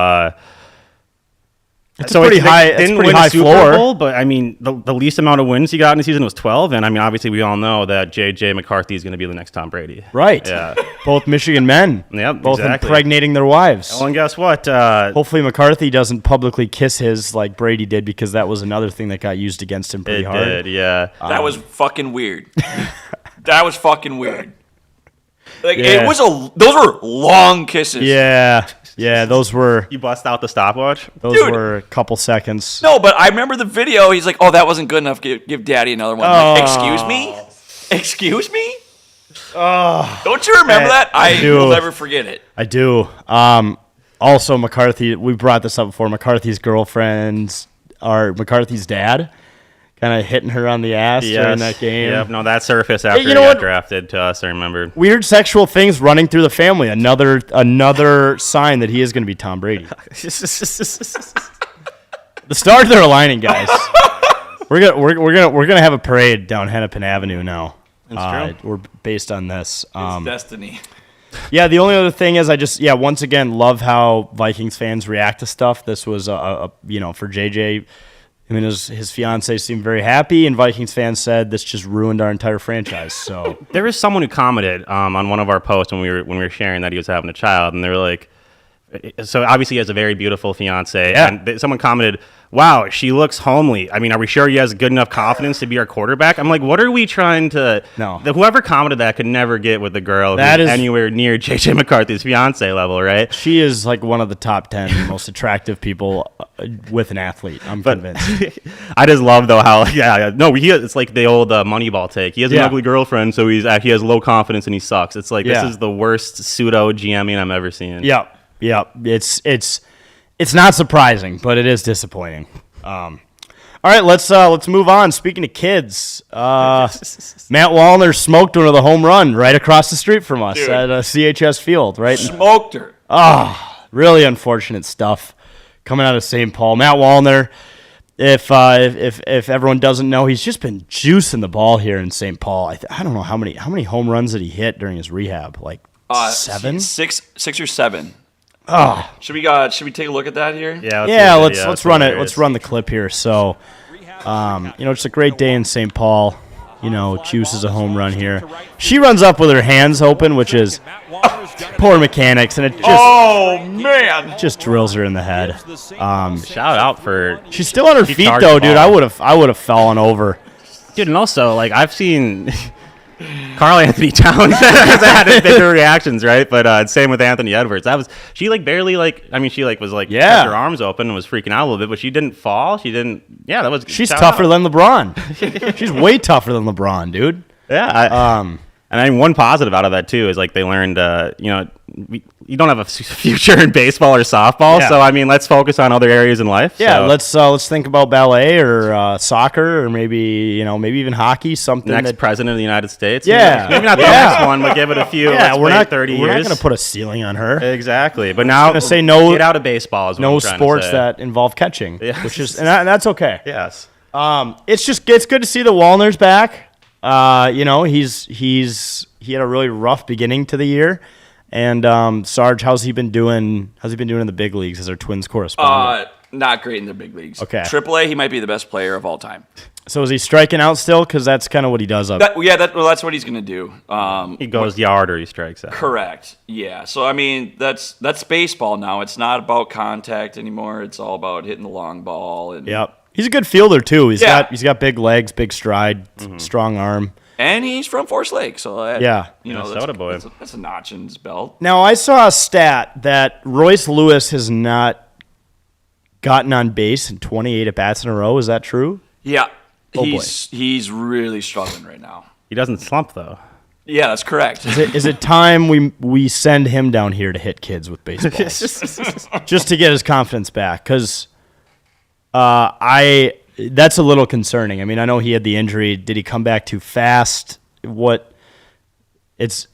it's a pretty high. It's pretty high floor. Bowl, but I mean, the least amount of wins he got in the season was 12. And I mean, obviously, we all know that J.J. McCarthy is going to be the next Tom Brady. Right. Yeah. Both Michigan men. Yep, Both exactly. impregnating their wives. Well, and guess what? Hopefully McCarthy doesn't publicly kiss his like Brady did, because that was another thing that got used against him pretty hard. Did, yeah. That was fucking weird. That was fucking weird. Like Yeah. those were long kisses. Yeah, those were You bust out the stopwatch? Dude. were a couple seconds. No, but I remember the video. He's like, "Oh, that wasn't good enough. Give Daddy another one." Like, excuse me? Excuse me? Don't you remember that? I do. will never forget it. I do. Also, McCarthy, we brought this up before. McCarthy's girlfriends are McCarthy's dad, kind of hitting her on the ass during that game. Yep, no, that surfaced after you he know got what? drafted to us, I remember. Weird sexual things running through the family. Another sign that he is going to be Tom Brady. The stars are aligning, guys. We're gonna have a parade down Hennepin Avenue now. That's true. We're based on this. It's destiny. Yeah, the only other thing is once again love how Vikings fans react to stuff. This was for JJ. I mean, his fiance seemed very happy, and Vikings fans said this just ruined our entire franchise. So There was someone who commented on one of our posts when we were sharing that he was having a child, and they were like, so obviously he has a very beautiful fiance, and someone commented, "Wow, she looks homely. I mean, are we sure he has good enough confidence to be our quarterback?" I'm like, what are we trying to? No. Whoever commented that could never get with the girl That who's is- anywhere near JJ McCarthy's fiance level, right? she is like one of the top 10 most attractive people with an athlete. I'm convinced. I just love though how it's like the old Moneyball take. He has an ugly girlfriend, so he has low confidence and he sucks. It's like this is the worst pseudo GMing I'm ever seen. Yep. It's not surprising, but it is disappointing. All right, let's move on. Speaking of kids, Matt Wallner smoked one of the home run right across the street from us at CHS Field. Right, Smoked her. really unfortunate stuff coming out of St. Paul. Matt Wallner, if everyone doesn't know, he's just been juicing the ball here in St. Paul. I don't know how many home runs did he hit during his rehab? Like 7, 6 or 7. Oh, Should we take a look at that here? let's run it. Let's run the clip here. So, it's a great day in St. Paul. Juice is a home run here. She runs up with her hands open, which is poor mechanics, and it just drills her in the head. Shout out for She's still on her feet charged though, the dude. ball. I would have fallen over. dude, and also like I've seen Carl Anthony Towns has had bigger reactions, right? But same with Anthony Edwards. She was kept her arms open and was freaking out a little bit, but she didn't fall. She didn't. Yeah, that was. She's tougher than LeBron. She's way tougher than LeBron, dude. Yeah. And I mean, one positive out of that too is like they learned, you don't have a future in baseball or softball, so I mean, let's focus on other areas in life. Yeah, so. let's think about ballet or soccer or maybe even hockey. Something Next president of the United States. Yeah, maybe not the next one, but give it a few. Yeah, let's we're wait not 30 years. We're not going to put a ceiling on her. Exactly, but now say no. Get out of baseball. Is what no I'm trying to sports say. that involve catching, Yes. which is and that's okay. Yes. It's good to see the Wallner's back. You know, he had a really rough beginning to the year. And Sarge, how's he been doing? How's he been doing in the big leagues as our Twins correspondent? Not great in the big leagues. Okay. AAA, he might be the best player of all time. So is he striking out still? Because that's kind of what he does up. That's what he's going to do. He goes yard or he strikes out. Correct. Yeah. So I mean, that's baseball now. It's not about contact anymore. It's all about hitting the long ball. And Yep. He's a good fielder too. He's Yeah. got big legs, big stride, strong arm. And he's from Forest Lake, so Yeah. you know, Minnesota boy. That's a notch in his belt. Now I saw a stat that Royce Lewis has not gotten on base in 28 at bats in a row. Is that true? Yeah. Oh, boy. He's really struggling right now. He doesn't slump though. Yeah, that's correct. Is it time we send him down here to hit kids with baseballs just to get his confidence back? Because that's a little concerning. I mean, I know he had the injury. Did he come back too fast? This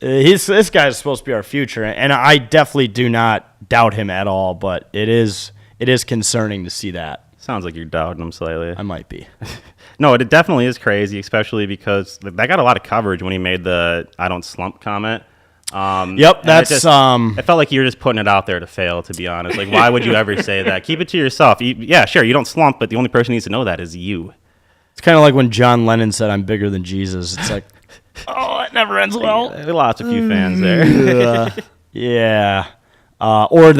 guy is supposed to be our future, and I definitely do not doubt him at all. But it is concerning to see that. Sounds like you're doubting him slightly. I might be. No, it definitely is crazy, especially because that got a lot of coverage when he made the "I don't slump" comment. Yep, and that's it felt like you were just putting it out there to fail. To be honest, like why would you ever say that? Keep it to yourself. Yeah, sure, you don't slump, but the only person who needs to know that is you. It's kind of like when John Lennon said, "I'm bigger than Jesus." It's like, oh, that never ends well. There are lots of few fans there. Yeah, or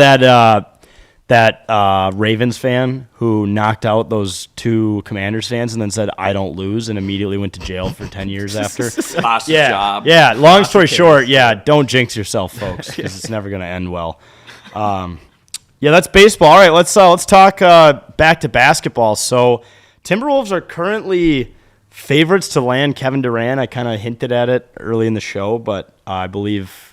that Ravens fan who knocked out those two Commanders fans and then said, "I don't lose," and immediately went to jail for 10 years after. Lost his job. Yeah. Long story short, don't jinx yourself, folks, because it's never going to end well. Yeah, that's baseball. All right, let's talk back to basketball. So, Timberwolves are currently favorites to land Kevin Durant. I kind of hinted at it early in the show, but I believe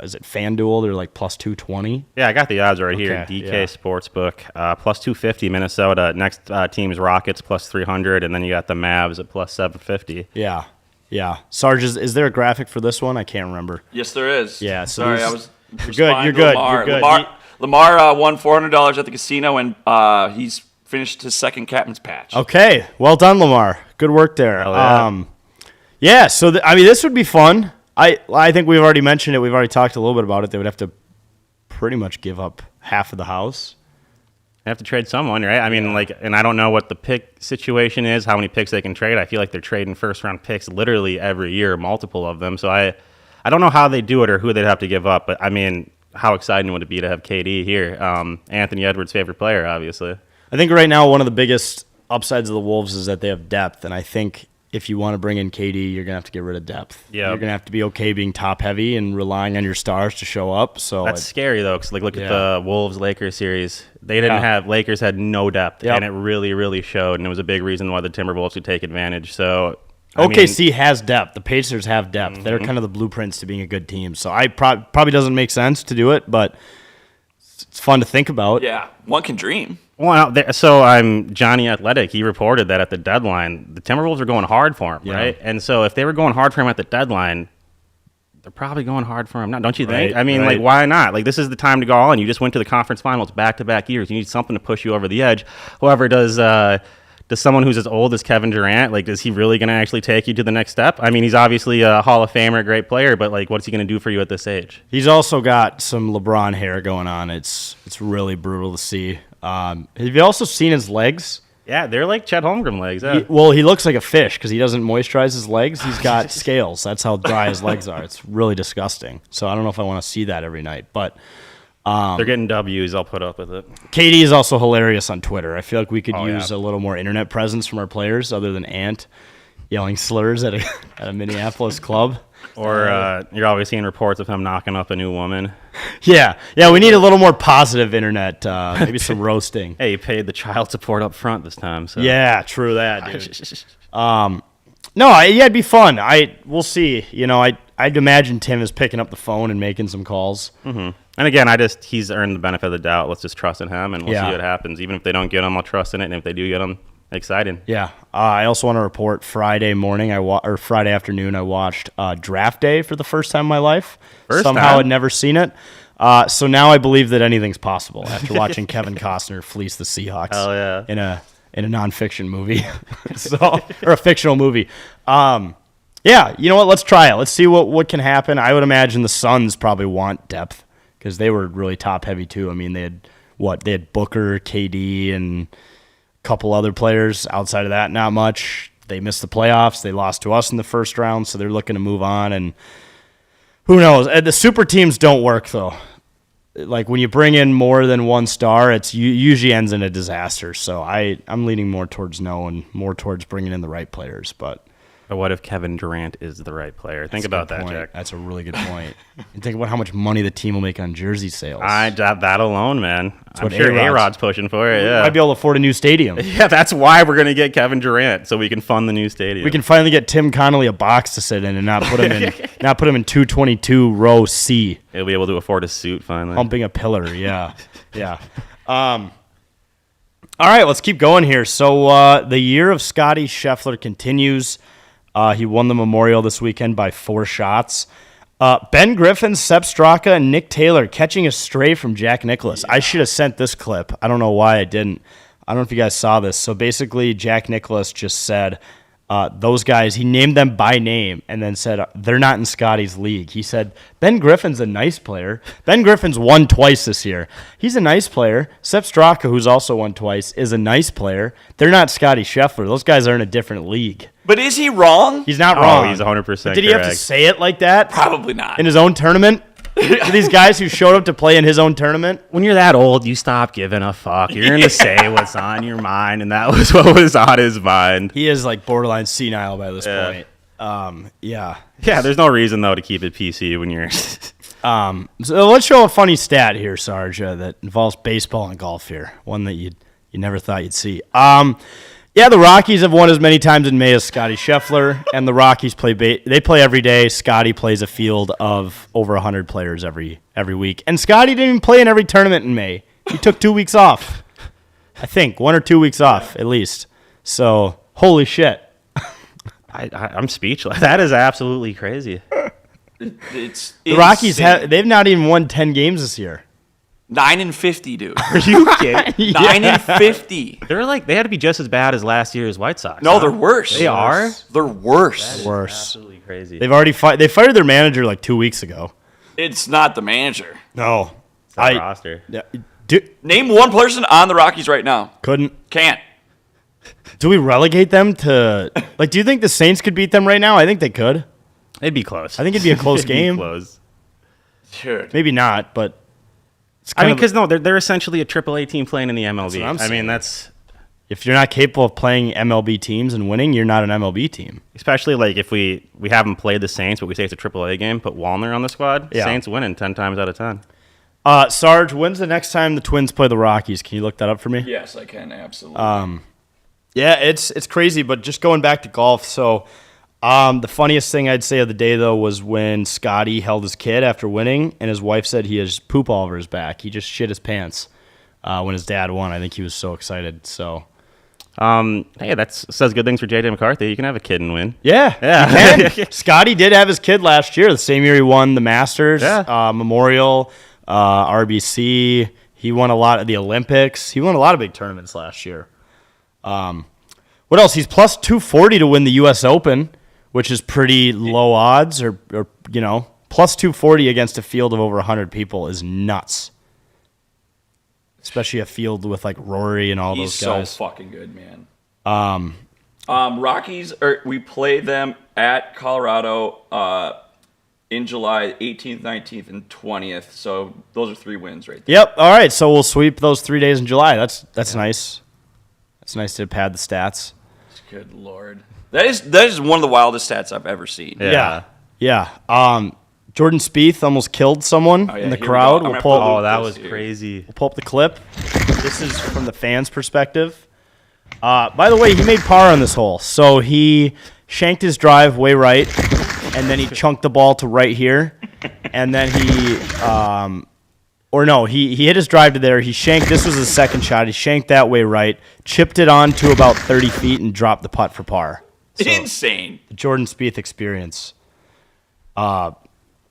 is it FanDuel? They're like plus 220. Yeah, I got the odds right here. Okay, DK yeah. Sportsbook, plus 250 Minnesota. Next team is Rockets, plus 300, and then you got the Mavs at plus 750. Yeah. Sarge, is there a graphic for this one? I can't remember. Yes, there is. Yeah, so Sorry, these- I was. You're good. Lamar. You're good. Lamar won $400 at the casino, and he's finished his second captain's patch. Okay, well done, Lamar. Good work there. Hell yeah. Yeah. So this would be fun. I think we've already mentioned it. We've already talked a little bit about it. They would have to pretty much give up half of the house. They have to trade someone, right? I mean, and I don't know what the pick situation is, how many picks they can trade. I feel like they're trading first-round picks literally every year, multiple of them. So I don't know how they do it or who they'd have to give up. But, I mean, how exciting would it be to have KD here? Anthony Edwards' favorite player, obviously. I think right now one of the biggest upsides of the Wolves is that they have depth, and I think if you want to bring in KD, you're going to have to get rid of depth. Yeah. You're going to have to be okay being top-heavy and relying on your stars to show up. So That's scary, though, because look Yeah. at the Wolves-Lakers series. They didn't have – Lakers had no depth, Yep. and it really, really showed, and it was a big reason why the Timberwolves could take advantage. So, I OKC has depth. The Pacers have depth. They're kind of the blueprints to being a good team. So I probably doesn't make sense to do it, but it's fun to think about. Yeah, one can dream. Well, so I'm Johnny Athletic. He reported that at the deadline, the Timberwolves are going hard for him, Yeah. right? And so if they were going hard for him at the deadline, they're probably going hard for him now, don't you think? Right, I mean, right. like, why not? Like, this is the time to go all in. You just went to the conference finals back-to-back years. You need something to push you over the edge. However, does someone who's as old as Kevin Durant, like, is he really going to actually take you to the next step? I mean, he's obviously a Hall of Famer, great player, but, like, what's he going to do for you at this age? He's also got some LeBron hair going on. It's really brutal to see. Have you also seen his legs? Yeah, they're like Chet Holmgren legs. Yeah. He looks like a fish because he doesn't moisturize his legs. He's got scales. That's how dry his legs are. It's really disgusting. So I don't know if I want to see that every night. But They're getting W's. I'll put up with it. KD is also hilarious on Twitter. I feel like we could Oh, use yeah. a little more internet presence from our players other than Ant yelling slurs at a Minneapolis club. Or you're always seeing reports of him knocking up a new woman. Yeah, we need a little more positive internet, maybe some roasting. Hey, you paid the child support up front this time. So. Yeah, true that, dude. It'd be fun. We'll see. I'd imagine Tim is picking up the phone and making some calls. And again, he's earned the benefit of the doubt. Let's just trust in him, and we'll Yeah. see what happens. Even if they don't get him, I'll trust in it. And if they do get him, exciting. Yeah. I also want to report Friday morning or Friday afternoon, I watched Draft Day for the first time in my life. First Somehow time? I'd never seen it. So now I believe that anything's possible after watching Kevin Costner fleece the Seahawks Hell yeah. in a in a nonfiction movie, or a fictional movie. Yeah, you know what? Let's try it. Let's see what can happen. I would imagine the Suns probably want depth because they were really top heavy too. I mean, they had Booker, KD, and a couple other players. Outside of that, not much. They missed the playoffs. They lost to us in the first round, so they're looking to move on. And who knows? The super teams don't work though. Like when you bring in more than one star, it usually ends in a disaster. So I'm leaning more towards no and more towards bringing in the right players. But what if Kevin Durant is the right player? Think about that, Jack. That's a really good point. And think about how much money the team will make on jersey sales. That alone, man. I'm what sure A-Rod's- A-Rod's pushing for it. Yeah, Might be able to afford a new stadium. yeah. That's why we're gonna get Kevin Durant so we can fund the new stadium. We can finally get Tim Connolly a box to sit in and not put him in 222 row C, He'll be able to afford a suit finally. humping a pillar. Yeah, yeah. All right, let's keep going here. So the year of Scotty Scheffler continues. He won the Memorial this weekend by 4 shots. Ben Griffin, Sepp Straka, and Nick Taylor catching a stray from Jack Nicklaus. I should have sent this clip. I don't know why I didn't. I don't know if you guys saw this. So basically, Jack Nicklaus just said those guys, he named them by name and then said they're not in Scotty's league. He said, Ben Griffin's a nice player. Ben Griffin's won twice this year. He's a nice player. Sepp Straka, who's also won twice, is a nice player. They're not Scotty Scheffler. Those guys are in a different league. But is he wrong? He's not wrong. He's 100% Did he have to correct. say it like that? Probably not. In his own tournament? To these guys who showed up to play in his own tournament? When you're that old, you stop giving a fuck. You're going to say what's on your mind, and that was what was on his mind. He is like borderline senile by this Yeah. point. Yeah. Yeah, there's no reason, though, to keep it PC when you're... So let's show a funny stat here, Sarge, that involves baseball and golf here. One that you never thought you'd see. Yeah, the Rockies have won as many times in May as Scotty Scheffler, and the Rockies play every day. Scotty plays a field of over 100 players every week. And Scotty didn't even play in every tournament in May. He took 2 weeks off. I think 1 or 2 weeks off at least. So, holy shit. I'm speechless. That is absolutely crazy. It's The Rockies they've not even won 10 games this year. 9-50, dude. Are you kidding? 9-50. They had to be just as bad as last year's White Sox. No, huh? they're worse. They are? They're worse. Worse. Absolutely crazy. They've already they fired their manager like 2 weeks ago. It's not the manager. No. It's that roster. Name one person on the Rockies right now. Couldn't. Can't. Do we relegate them to do you think the Saints could beat them right now? I think they could. It'd be close. I think it'd be a close It'd be game. close. Dude. Maybe not, but it's I kind mean, of, because they're essentially a AAA team playing in the MLB. what I'm saying. That's if you're not capable of playing MLB teams and winning, you're not an MLB team. especially if we haven't played the Saints, but we say it's a AAA game. Put Wallner on the squad. Yeah. Saints winning 10 times out of 10. Sarge, when's the next time the Twins play the Rockies? Can you look that up for me? Yes, I can, absolutely. Yeah, it's crazy, but just going back to golf, so the funniest thing I'd say of the day, though, was when Scotty held his kid after winning, and his wife said he has poop all over his back. He just shit his pants when his dad won. I think he was so excited. So, Hey, that says good things for JJ McCarthy. You can have a kid and win. yeah. You can. Scotty did have his kid last year, the same year he won the Masters, Yeah. Memorial, RBC. He won a lot of the Olympics. He won a lot of big tournaments last year. What else? He's plus 240 to win the U.S. Open, which is pretty low odds, or plus 240 against a field of over 100 people is nuts. Especially a field with Rory and all He's those guys. so fucking good, man. Rockies, we play them at Colorado in July 18th, 19th, and 20th. So those are 3 wins right there. Yep. All right. So we'll sweep those 3 days in July. That's nice. It's nice to pad the stats. Good Lord. That is one of the wildest stats I've ever seen. Yeah. Yeah. Jordan Spieth almost killed someone Oh, yeah, in the here we crowd. go. I'm We'll gonna pull, pull Oh, that was This here. crazy. we'll pull up the clip. This is from the fans' perspective. By the way, he made par on this hole. So he shanked his drive way right, and then he chunked the ball to right here. And then he hit his drive to there. He shanked. This was his second shot. He shanked that way right, chipped it on to about 30 feet, and dropped the putt for par. So, Insane. the Jordan Spieth experience.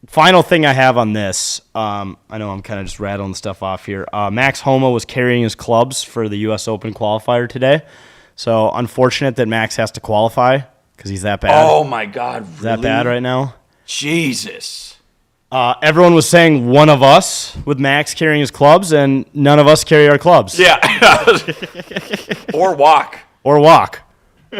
Final thing I have on this, I know I'm kind of just rattling stuff off here. Max Homa was carrying his clubs for the U.S. Open qualifier today. So unfortunate that Max has to qualify because he's that bad. Oh my God, really? Is that bad right now? Jesus. Everyone was saying one of us with Max carrying his clubs, and none of us carry our clubs. Yeah. Or walk. Or walk.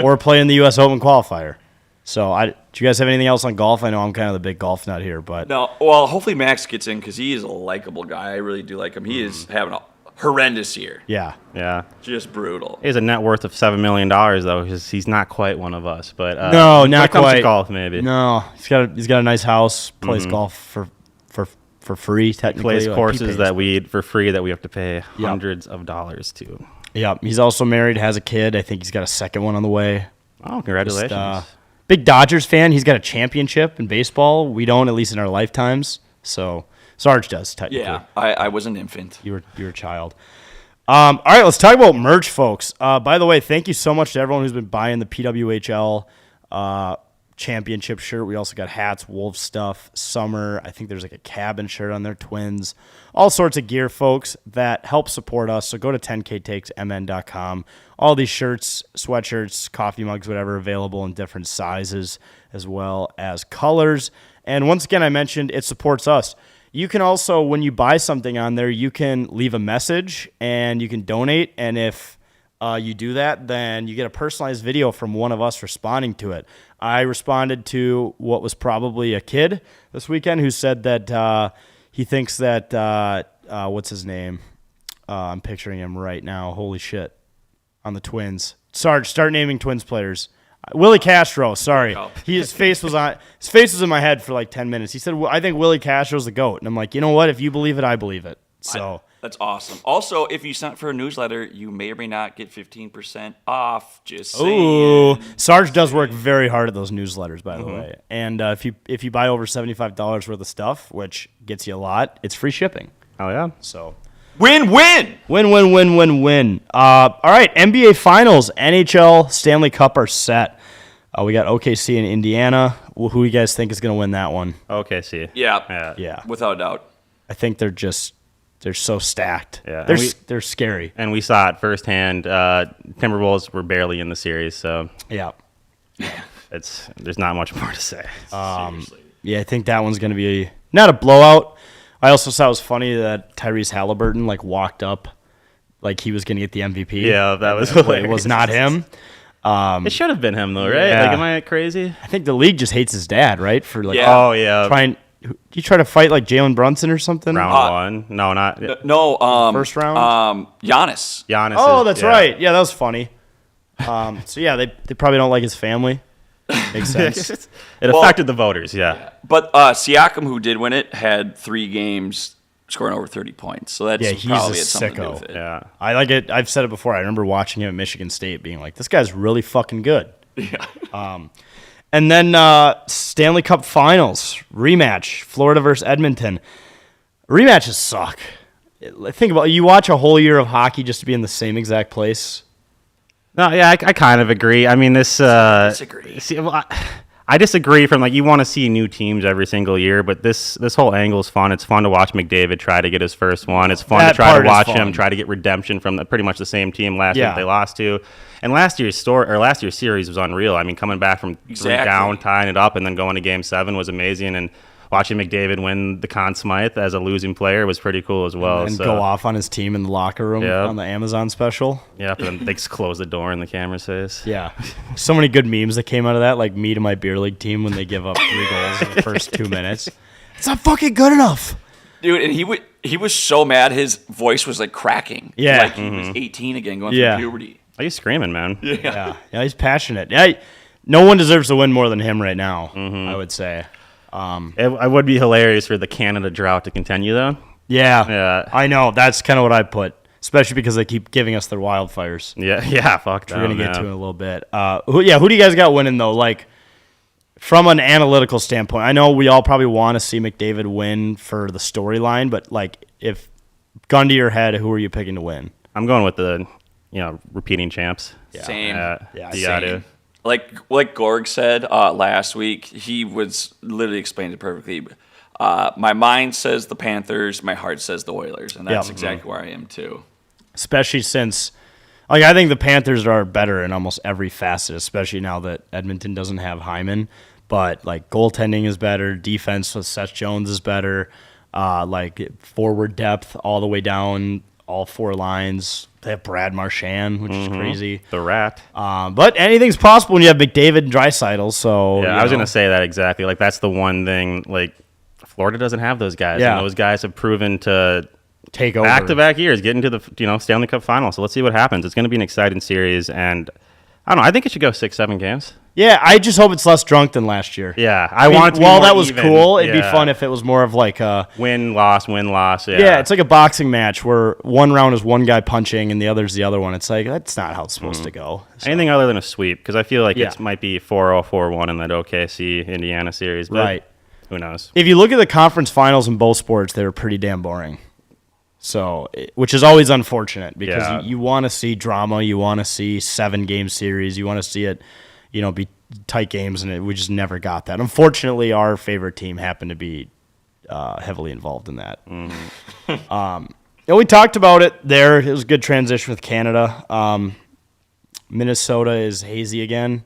Or play in the U.S. Open qualifier. So, do you guys have anything else on golf? I know I'm kind of the big golf nut here, but No, well, hopefully Max gets in because he is a likable guy. I really do like him. He is having a horrendous year. yeah. Yeah. Just brutal. He has a net worth of $7 million, though. He's not quite one of us. But No, when not it comes quite. to golf, maybe. No, he's got a nice house. Plays golf for free. Technically, Plays like, courses he pays. that we for free that we have to pay hundreds of dollars to. Yeah, he's also married, has a kid. I think he's got a second one on the way. Oh, congratulations. Big Dodgers fan. He's got a championship in baseball. We don't, at least in our lifetimes. So Sarge does technically. Yeah, I was an infant. You were a child. All right, let's talk about merch, folks. By the way, thank you so much to everyone who's been buying the PWHL championship shirt. We also got hats, Wolf stuff, summer. I think there's like a cabin shirt on there, Twins. All sorts of gear, folks, that help support us. So go to 10ktakesmn.com. All these shirts, sweatshirts, coffee mugs, whatever, available in different sizes as well as colors. And once again, I mentioned it supports us. You can also, when you buy something on there, you can leave a message and you can donate. And if you do that, then you get a personalized video from one of us responding to it. I responded to what was probably a kid this weekend who said that he thinks that, what's his name? I'm picturing him right now. Holy shit. On the Twins. Sarge, start naming Twins players. Willie Castro, sorry. His face was in my head for like 10 minutes. He said, I think Willie Castro's the GOAT. And I'm like, you know what? If you believe it, I believe it. So That's awesome. Also, if you sign up for a newsletter, you may or may not get 15% off. Just saying. ooh, Sarge does work very hard at those newsletters, by the way. And if you buy over $75 worth of stuff, which gets you a lot, it's free shipping. Oh, yeah. So Win-win. win. All right, NBA Finals, NHL Stanley Cup are set. We got OKC and Indiana. Who do you guys think is going to win that one? Okay, see. Yeah. Yeah, Without a doubt. I think they're so stacked. Yeah, they're scary. And we saw it firsthand. Timberwolves were barely in the series, so Yeah. there's not much more to say. Seriously. Yeah, I think that one's going to be not a blowout. I also thought it was funny that Tyrese Halliburton walked up like he was going to get the MVP. Yeah, that was It hilarious. was not him. It should have been him, though, right? Yeah. Like, am I crazy? I think the league just hates his dad, right? For Yeah. Oh, yeah. trying. You try to fight like Jalen Brunson or something? Round one. No, not. No. First round? Giannis. Giannis. Oh, is- that's yeah. right. Yeah, that was funny. So yeah, they probably don't like his family. Makes sense. It Well- affected the voters, yeah. But Siakam, who did win it, had 3 games scoring over 30 points. So that's Yeah, he's probably a had something to do sicko. with it. Yeah. I like it. I've said it before. I remember watching him at Michigan State, being like, "This guy's really fucking good." Yeah. And then Stanley Cup Finals rematch: Florida versus Edmonton. Rematches suck. Think about it. You watch a whole year of hockey just to be in the same exact place. No, yeah, I kind of agree. I mean, this. Disagree. See, well, I disagree. From you want to see new teams every single year, but this whole angle is fun. It's fun to watch McDavid try to get his first one. It's fun That to try part to is watch fun. him try to get redemption from pretty much the same team last year Yeah. that they lost to. And last year's series was unreal. I mean, coming back from 3 Exactly. down, tying it up, and then going to Game 7 was amazing. And watching McDavid win the Conn Smythe as a losing player was pretty cool as well. And so, go off on his team in the locker room Yeah. on the Amazon special. Yeah, but then they just close the door in the camera's face. Yeah. So many good memes that came out of that, like me to my beer league team when they give up 3 goals in the first 2 minutes. It's not fucking good enough. Dude, and he was so mad his voice was like cracking. Yeah. Like he was 18 again, going Yeah. through puberty. Are you screaming, man? Yeah, he's passionate. Yeah, no one deserves to win more than him right now, I would say. It would be hilarious for the Canada drought to continue, though. Yeah, I know. That's kind of what I put, especially because they keep giving us their wildfires. Yeah, fuck that. We're going to get to it in a little bit. Who do you guys got winning, though? Like, from an analytical standpoint, I know we all probably want to see McDavid win for the storyline, but, like, if gun to your head, who are you picking to win? I'm going with the, repeating champs. Same. Yeah, you same. gotta. Like Gorg said last week, he was literally explained it perfectly. My mind says the Panthers. My heart says the Oilers, and that's Yep. exactly where I am too. Especially since, like, I think the Panthers are better in almost every facet, especially now that Edmonton doesn't have Hyman. But, like, goaltending is better. Defense with Seth Jones is better. Like, forward depth all the way down, all four lines. They have Brad Marchand, which is crazy. The Rat. But anything's possible when you have McDavid and Draisaitl. So Yeah, you I was know. going to say that exactly. Like, that's the one thing. Like, Florida doesn't have those guys. Yeah. And those guys have proven to Take over. back-to-back years get into the Stanley Cup final. So let's see what happens. It's going to be an exciting series. And I don't know. I think it should go 6-7 games. Yeah, I just hope it's less drunk than last year. Yeah, I mean, want it to be while more that was even. cool, it'd be Yeah. fun if it was more of like a Win, loss, win, loss. Yeah, yeah, it's like a boxing match where one round is one guy punching and the other's the other one. It's like that's not how it's supposed to go. So, anything other than a sweep, because I feel like Yeah. it might be 4-0, 4-1 in that OKC Indiana series. But right. who knows? If you look at the conference finals in both sports, they were pretty damn boring. So, which is always unfortunate because Yeah. you want to see drama, you want to see 7-game series, you want to see it, be tight games, and we just never got that. Unfortunately, our favorite team happened to be heavily involved in that. And we talked about it there. It was a good transition with Canada. Minnesota is hazy again.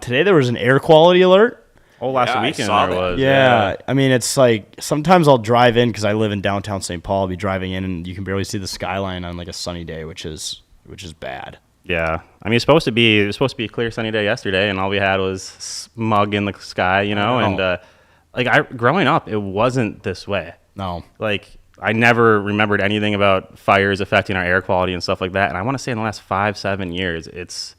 Today there was an air quality alert. Oh, last Yeah, I weekend saw there that. was. Yeah, I mean, it's like sometimes I'll drive in because I live in downtown St. Paul. I'll be driving in and you can barely see the skyline on like a sunny day, which is bad. Yeah, I mean, it was supposed to be a clear sunny day yesterday, and all we had was smog in the sky, know. And growing up, it wasn't this way. No, Like, I never remembered anything about fires affecting our air quality and stuff like that. And I want to say in the last 5-7 years, it's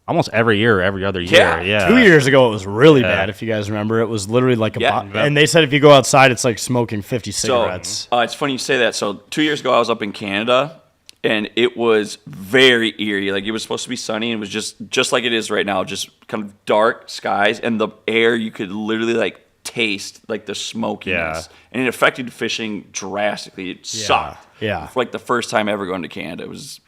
almost every year or every other year. Yeah. 2 years ago it was really Yeah. bad. If you guys remember, it was literally like Yeah. and they said if you go outside, it's like smoking 50 cigarettes. So it's funny you say that. So 2 years ago, I was up in Canada, and it was very eerie. Like, it was supposed to be sunny, and it was just like it is right now, just kind of dark skies, and the air, you could literally like taste like the smokiness, and it affected fishing drastically. It sucked. Yeah. For like the first time ever going to Canada, it was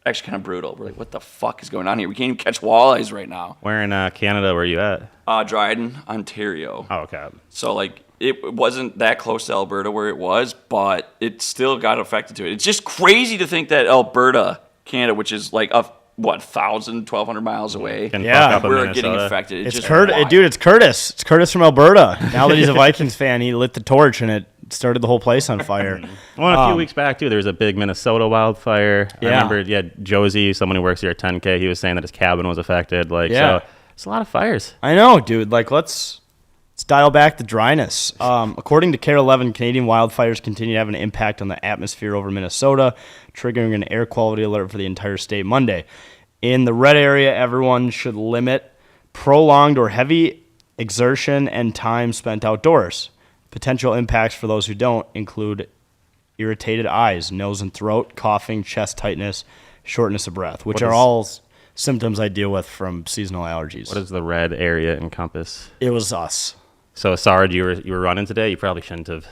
actually kind of brutal. We're like, what the fuck is going on here? We can't even catch walleyes right now. Where in Canada were you at? Dryden, Ontario. Oh, okay. So, like, it wasn't that close to Alberta where it was, but it still got affected to it. It's just crazy to think that Alberta, Canada, which is like 1,200 miles away, Can Yeah. fuck up a we're getting Minnesota. affected. It's just Curtis, wild. dude. It's Curtis. It's Curtis from Alberta. Now that he's a Vikings fan, he lit the torch and it started the whole place on fire. Well, a few weeks back, too, there was a big Minnesota wildfire. Yeah. I remember, Josie, someone who works here at 10K, he was saying that his cabin was affected. Like, Yeah. so it's a lot of fires. I know, dude. Like, let's dial back the dryness. According to Care 11, Canadian wildfires continue to have an impact on the atmosphere over Minnesota, triggering an air quality alert for the entire state Monday. In the red area, everyone should limit prolonged or heavy exertion and time spent outdoors. Potential impacts for those who don't include irritated eyes, nose and throat, coughing, chest tightness, shortness of breath, which are all symptoms I deal with from seasonal allergies. What does the red area encompass? It was us. So, Sarge, you were running today? You probably shouldn't have.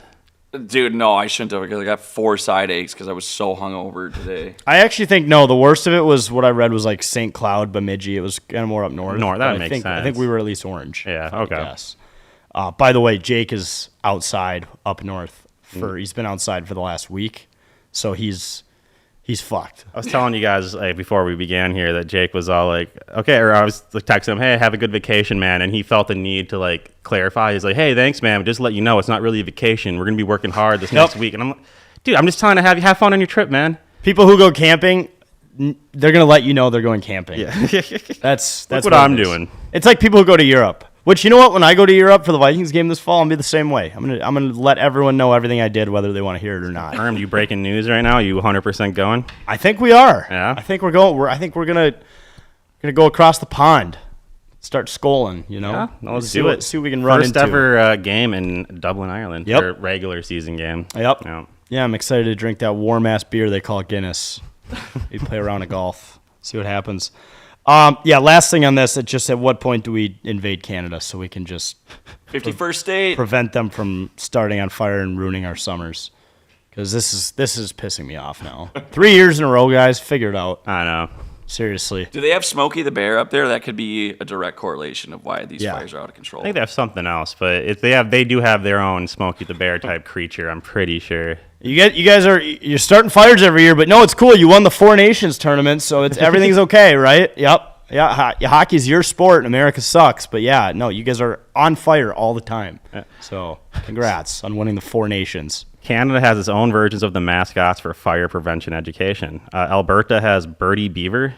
Dude, no, I shouldn't have, because I got 4 side aches because I was so hungover today. I actually think no. The worst of it was what I read was like St. Cloud, Bemidji. It was kind of more up north. North, that But makes I think sense. we were at least orange. Yeah, if I would okay. guess. By the way, Jake is outside up north he's been outside for the last week, so he's fucked. I was telling you guys before we began here that Jake was all like, okay, or I was like, texting him, hey, have a good vacation, man. And he felt the need to like clarify. He's like, hey, thanks, man. But just to let you know, it's not really a vacation. We're going to be working hard this next week. And I'm like, dude, I'm just trying to have fun on your trip, man. People who go camping, they're gonna let you know they're going camping. Yeah. That's what I'm it is. doing. It's like people who go to Europe. Which, you know what? When I go to Europe for the Vikings game this fall, I'll be the same way. I'm gonna let everyone know everything I did, whether they want to hear it or not. Herm, you breaking news right now? You 100% going? I think we are. Yeah? I think we're going. I think we're gonna go across the pond, start scoling. Yeah, let's see do it. See what we can run First into. ever game in Dublin, Ireland. Yep. Or regular season game. Yep. Yeah. Yeah, I'm excited to drink that warm ass beer they call Guinness. We play around of golf. See what happens. Yeah, last thing on this, it's just at what point do we invade Canada so we can just 51st state. prevent them from starting on fire and ruining our summers? Because this is pissing me off now. 3 years in a row, guys. Figure it out. I know. Seriously. Do they have Smokey the Bear up there? That could be a direct correlation of why these Yeah. fires are out of control. I think they have something else, but if they do have their own Smokey the Bear type creature. I'm pretty sure. You're starting fires every year, but no, it's cool. You won the Four Nations tournament, so everything's okay, right? Yep. Yeah, hockey's your sport, and America sucks. But yeah, no, you guys are on fire all the time. So congrats on winning the Four Nations. Canada has its own versions of the mascots for fire prevention education. Alberta has Birdie Beaver.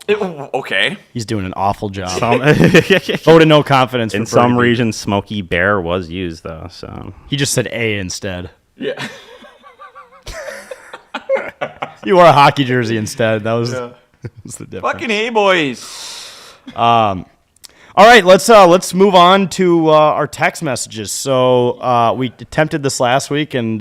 Okay. He's doing an awful job. Some, Vote of no confidence. in for some Birdie. regions, Smokey Bear was used though. So He just said A instead. Yeah. You wore a hockey jersey instead. That was, that was the difference. Fucking A, boys. All right, let's move on to our text messages. So we attempted this last week, and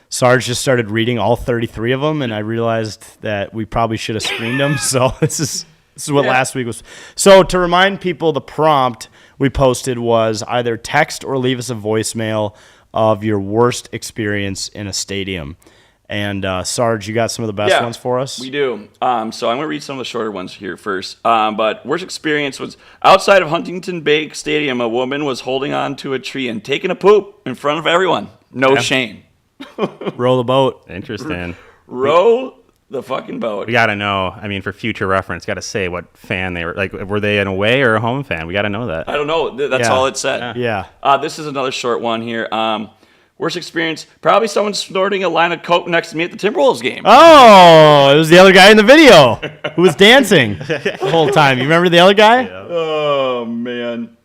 Sarge just started reading all 33 of them, and I realized that we probably should have screened them. So this is what last week was. So to remind people, the prompt we posted was either text or leave us a voicemail of your worst experience in a stadium. And Sarge, you got some of the best ones for us? We do. So I'm going to read some of the shorter ones here first. But worst experience was outside of Huntington Bank Stadium. A woman was holding on to a tree and taking a poop in front of everyone. No shame. Row the boat. interesting. Row the fucking boat. We gotta know. I mean, for future reference, gotta say what fan they were. Like, were they an away or a home fan? We gotta know that. I don't know. That's Yeah. all it said. Yeah. This is another short one here. Worst experience, probably someone snorting a line of coke next to me at the Timberwolves game. Oh, it was the other guy in the video who was dancing the whole time. You remember the other guy? Oh, man.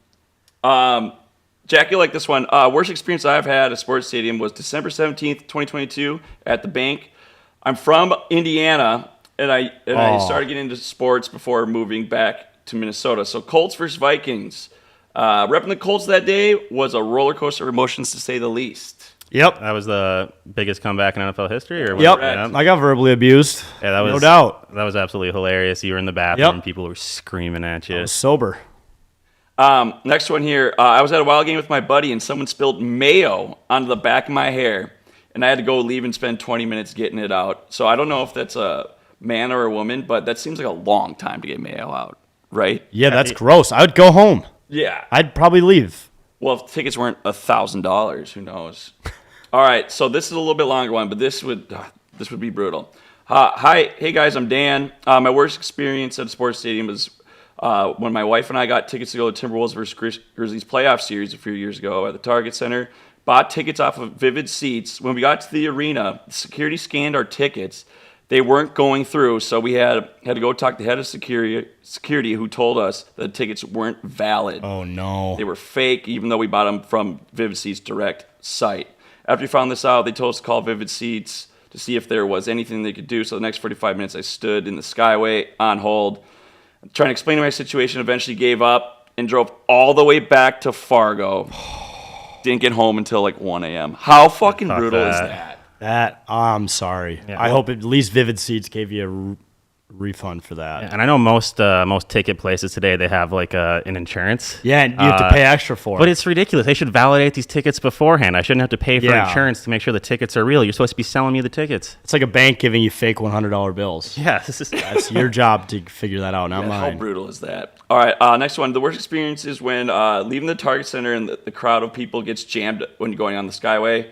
Jack, you like this one. Worst experience I've had at a sports stadium was December 17th, 2022 at the bank. I'm from Indiana, and I started getting into sports before moving back to Minnesota. So Colts versus Vikings. Repping the Colts that day was a roller coaster of emotions, to say the least. Yep. That was the biggest comeback in NFL history, or what? Yep. Yeah. I got verbally abused. Yeah, that was no doubt. That was absolutely hilarious. You were in the bathroom, Yep. people were screaming at you. I was sober. Next one here. I was at a wild game with my buddy, and someone spilled mayo onto the back of my hair, and I had to go leave and spend 20 minutes getting it out. So I don't know if that's a man or a woman, but that seems like a long time to get mayo out, right? Yeah, that's gross. I would go home. Yeah. I'd probably leave. Well, if tickets weren't $1,000, who knows? All right, so this is a little bit longer one, but this would be brutal. Hi, hey guys, I'm Dan. My worst experience at a sports stadium was when my wife and I got tickets to go to Timberwolves versus Grizzlies playoff series a few years ago at the Target Center. Bought tickets off of Vivid Seats. When we got to the arena, security scanned our tickets. They weren't going through, so we had to go talk to the head of security who told us that the tickets weren't valid. Oh, no. They were fake, even though we bought them from Vivid Seats' direct site. After we found this out, they told us to call Vivid Seats to see if there was anything they could do. So the next 45 minutes, I stood in the Skyway on hold, trying to explain my situation, eventually gave up and drove all the way back to Fargo. Didn't get home until like 1 a.m. How fucking brutal is that? I'm sorry. Yeah, I well- hope at least Vivid Seats gave you a refund for that. And I know most ticket places today, they have like an insurance. Yeah, and you have to pay extra for But it. it's ridiculous. They should validate these tickets beforehand. I shouldn't have to pay for Yeah. insurance to make sure the tickets are real. You're supposed to be selling me the tickets. It's like a bank giving you fake $100 bills. Yeah, this is That's your job to figure that out, not How mine. brutal is that? All right, next one. The worst experience is when leaving the Target Center and the crowd of people gets jammed when you're going on the Skyway.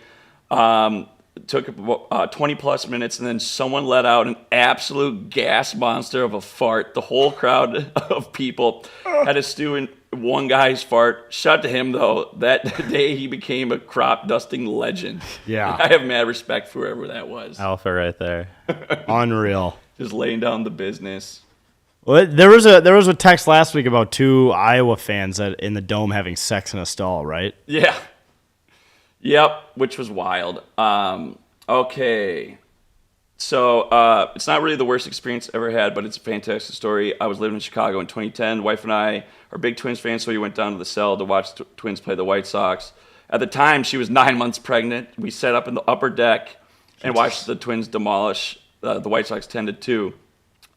It took 20 plus minutes, and then someone let out an absolute gas monster of a fart. The whole crowd of people had to stew in one guy's fart. Shout out to him, though. That day he became a crop dusting legend. Yeah. I have mad respect for whoever that was. alpha right there. Unreal. Just laying down the business. Well, there was a text last week about two Iowa fans in the dome having sex in a stall, right? Yeah. Yep, which was wild. Okay. So it's not really the worst experience I ever had, but it's a fantastic story. I was living in Chicago in 2010. Wife and I are big Twins fans, so we went down to the cell to watch the Twins play the White Sox. At the time, she was 9 months pregnant. We sat up in the upper deck and watched the Twins demolish the White Sox 10-2.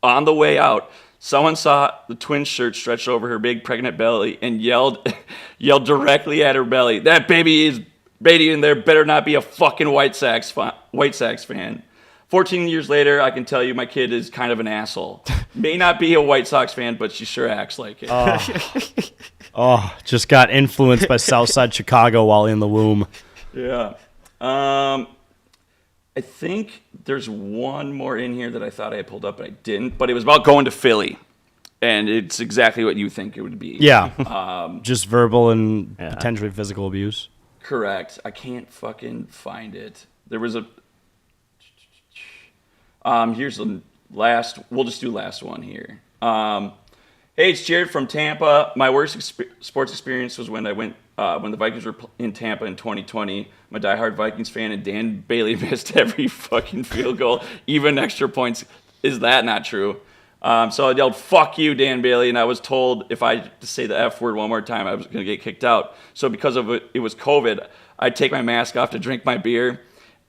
On the way out, someone saw the Twins shirt stretched over her big pregnant belly and yelled directly at her belly, "That baby in there better not be a fucking White Sox fan." 14 years later, I can tell you my kid is kind of an asshole. May not be a White Sox fan, but she sure acts like it. Oh, just got influenced by Southside Chicago while in the womb. Yeah. I think there's one more in here that I thought I had pulled up, but I didn't. But it was about going to Philly, and it's exactly what you think it would be. Yeah. Just verbal and potentially physical abuse. Correct. I can't fucking find it. There was a. Here's the last. We'll just do last one here. Hey, it's Jared from Tampa. My worst sports experience was when I went when the Vikings were in Tampa in 2020. I'm a diehard Vikings fan, and Dan Bailey missed every fucking field goal, even extra points. Is that not true? So I yelled, "Fuck you, Dan Bailey," and I was told if I to say the F word one more time, I was going to get kicked out. So because of it was COVID, I'd take my mask off to drink my beer,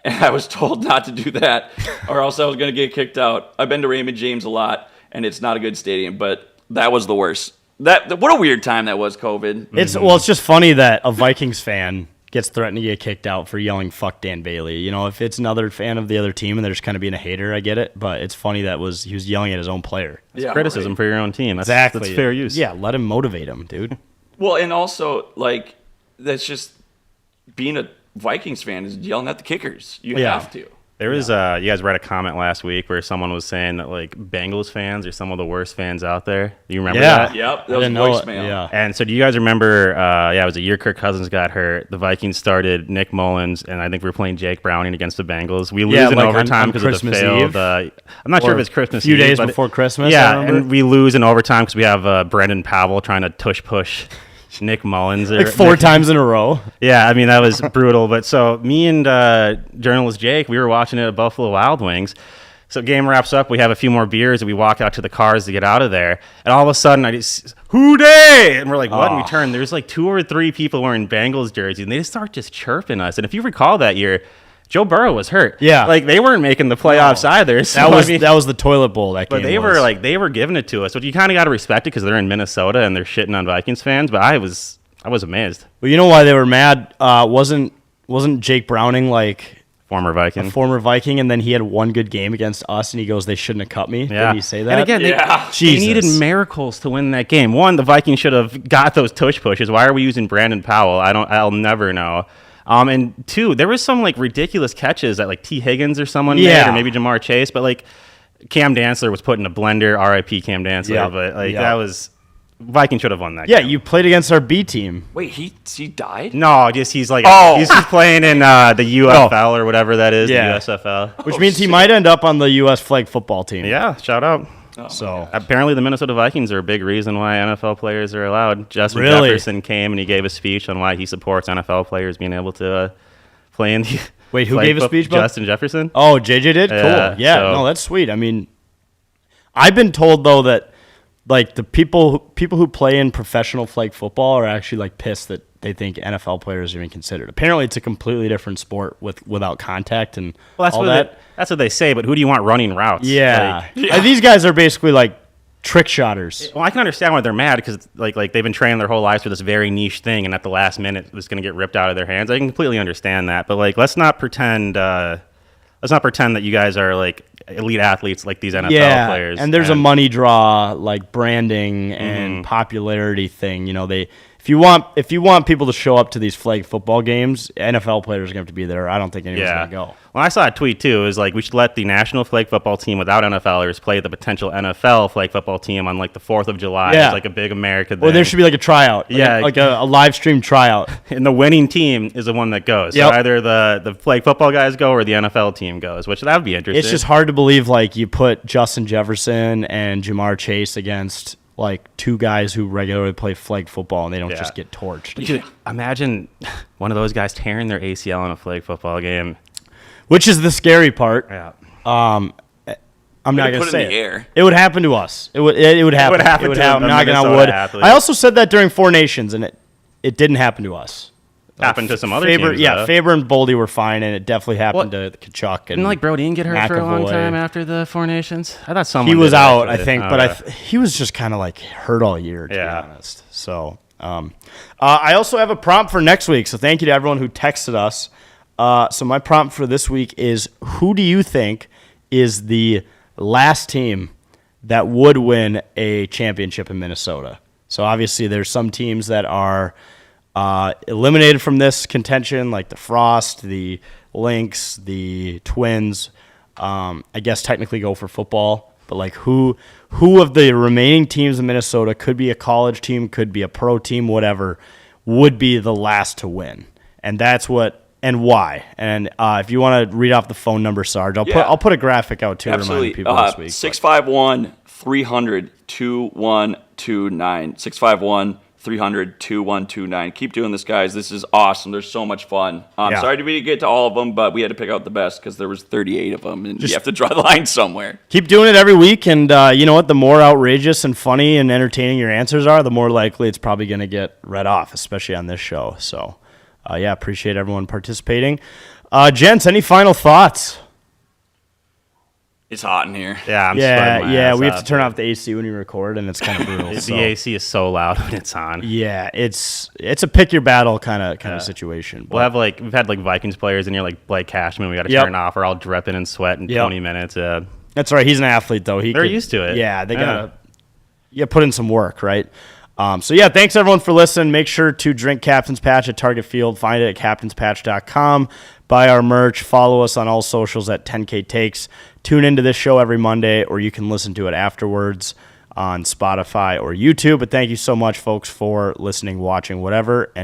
and I was told not to do that, or else I was going to get kicked out. I've been to Raymond James a lot, and it's not a good stadium, but that was the worst. What a weird time that was, COVID. It's just funny that a Vikings fan gets threatened to get kicked out for yelling "fuck Dan Bailey." You know, if it's another fan of the other team and they're just kind of being a hater, I get it. But it's funny that he was yelling at his own player. Yeah, Criticism right. for your own team. That's, Exactly. That's fair use. Yeah, let him motivate him, dude. Well, and also, like, that's just being a Vikings fan is yelling at the kickers. You have to. There was, you guys read a comment last week where someone was saying that, like, Bengals fans are some of the worst fans out there. Do you remember that? Yep, that I was didn't know it. voicemail. Yeah. And so do you guys remember, it was a year Kirk Cousins got hurt. The Vikings started Nick Mullins, and I think we were playing Jake Browning against the Bengals. We lose in like overtime on because of the Christmas failed. Eve? I'm not sure if it's Christmas A few Eve, days but before Christmas, I Yeah, remember. and we lose in overtime because we have Brendan Powell trying to push Nick Mullins. Like 4 times in a row. Yeah, I mean, that was brutal. But so me and journalist Jake, we were watching it at Buffalo Wild Wings. So game wraps up. We have a few more beers, and we walk out to the cars to get out of there. And all of a sudden, I just, "Who dey?" And we're like, what? And we turn. There's like 2 or 3 people wearing Bengals jerseys, and they just start just chirping us. And if you recall that year, Joe Burrow was hurt. Yeah. Like, they weren't making the playoffs either. So, That was the toilet bowl that game. But they were giving it to us. But you kind of got to respect it because they're in Minnesota and they're shitting on Vikings fans. But I was amazed. Well, you know why they were mad? Wasn't Jake Browning like Former Viking. a former Viking, and then he had one good game against us, and he goes, "They shouldn't have cut me." Yeah. Did he say that? And again, they Jesus. needed miracles to win that game. One, the Vikings should have got those tush pushes. Why are we using Brandon Powell? I'll never know. And 2, there was some like ridiculous catches that like T. Higgins or someone made, or maybe Jamar Chase, but like Cam Dantzler was put in a blender. R.I.P. Cam Dantzler. Yeah. But like Yeah. that was Vikings should have won that. Yeah, game. you played against our B team. Wait, he died? No, just he's like he's playing in the UFL or whatever that is, Yeah. the USFL. Which means he might end up on the U.S. flag football team. Yeah, shout out. So Apparently, the Minnesota Vikings are a big reason why NFL players are allowed. Justin Really? Jefferson came and he gave a speech on why he supports NFL players being able to play in the. Wait, who flag gave a speech, Bob? Justin Jefferson. Oh, JJ did? Yeah, Cool. Yeah, so- no, that's sweet. I mean, I've been told, though, that, like, the people who play in professional flag football are actually, like, pissed that they think NFL players are even considered. Apparently, it's a completely different sport without contact and Well, all that. that's what they say. But who do you want running routes? Yeah. Like, These guys are basically, like, trick shotters. well, I can understand why they're mad because like they've been training their whole lives for this very niche thing, and at the last minute, it's going to get ripped out of their hands. I can completely understand that, but like, let's not pretend that you guys are like elite athletes like these NFL players. And there's a money draw, like branding and popularity thing. You know, if you want people to show up to these flag football games, NFL players are going to have to be there. I don't think anyone's going to go. Well, I saw a tweet too. It was like we should let the national flag football team without NFLers play the potential NFL flag football team on like the 4th of July. Yeah. It's like a big America thing. Or there should be like a tryout. Like a live stream tryout. And the winning team is the one that goes. Yep. So either the flag football guys go or the NFL team goes, which that would be interesting. It's just hard to believe like you put Justin Jefferson and Jamar Chase against like 2 guys who regularly play flag football and they don't just get torched. Dude, imagine one of those guys tearing their ACL in a flag football game. Which is the scary part. Yeah. I'm not going put to it say in the it. air. It would happen to us. It would happen. happen to a Knocking on Minnesota wood. athlete. I also said that during Four Nations, and it didn't happen to us. Happened to some other Faber, teams. yeah, though. Faber and Boldy were fine, and it definitely happened to Kachuk. And Didn't like Brodeen get hurt for a long McAvoy. time after the Four Nations? I thought someone He was did, out, actually. I think, Oh, but okay. he was just kind of like hurt all year, to Yeah. be honest. So I also have a prompt for next week, so thank you to everyone who texted us. So my prompt for this week is, who do you think is the last team that would win a championship in Minnesota. So obviously there's some teams that are eliminated from this contention, like the Frost, the Lynx, the Twins. I guess technically go for football, but like who of the remaining teams in Minnesota, could be a college team, could be a pro team, whatever, would be the last to win, and that's what and why. And if you want to read off the phone number, Sarge, I'll put a graphic out too to remind people this week. 651-300-2129. 651-300-2129. Keep doing this, guys. This is awesome. There's so much fun. Sorry we didn't get to all of them, but we had to pick out the best because there was 38 of them, and you have to draw the line somewhere. Keep doing it every week, and you know what? The more outrageous and funny and entertaining your answers are, the more likely it's probably going to get read off, especially on this show. So, appreciate everyone participating. Gents, any final thoughts? It's hot in here. Yeah, I'm sweating my ass we have off. to turn off the AC when you record, and it's kind of brutal. The AC is so loud when it's on. Yeah, it's a pick your battle kind of situation. We'll have we've had Vikings players in here like Blake Cashman. We got to turn off, or I'll dripping in sweat in 20 minutes. That's right. He's an athlete though. They're used to it. Yeah, they gotta put in some work, right? Thanks everyone for listening. Make sure to drink Captain's Patch at Target Field. Find it at captainspatch.com. Buy our merch. Follow us on all socials at 10K Takes. Tune into this show every Monday, or you can listen to it afterwards on Spotify or YouTube. But thank you so much, folks, for listening, watching, whatever. And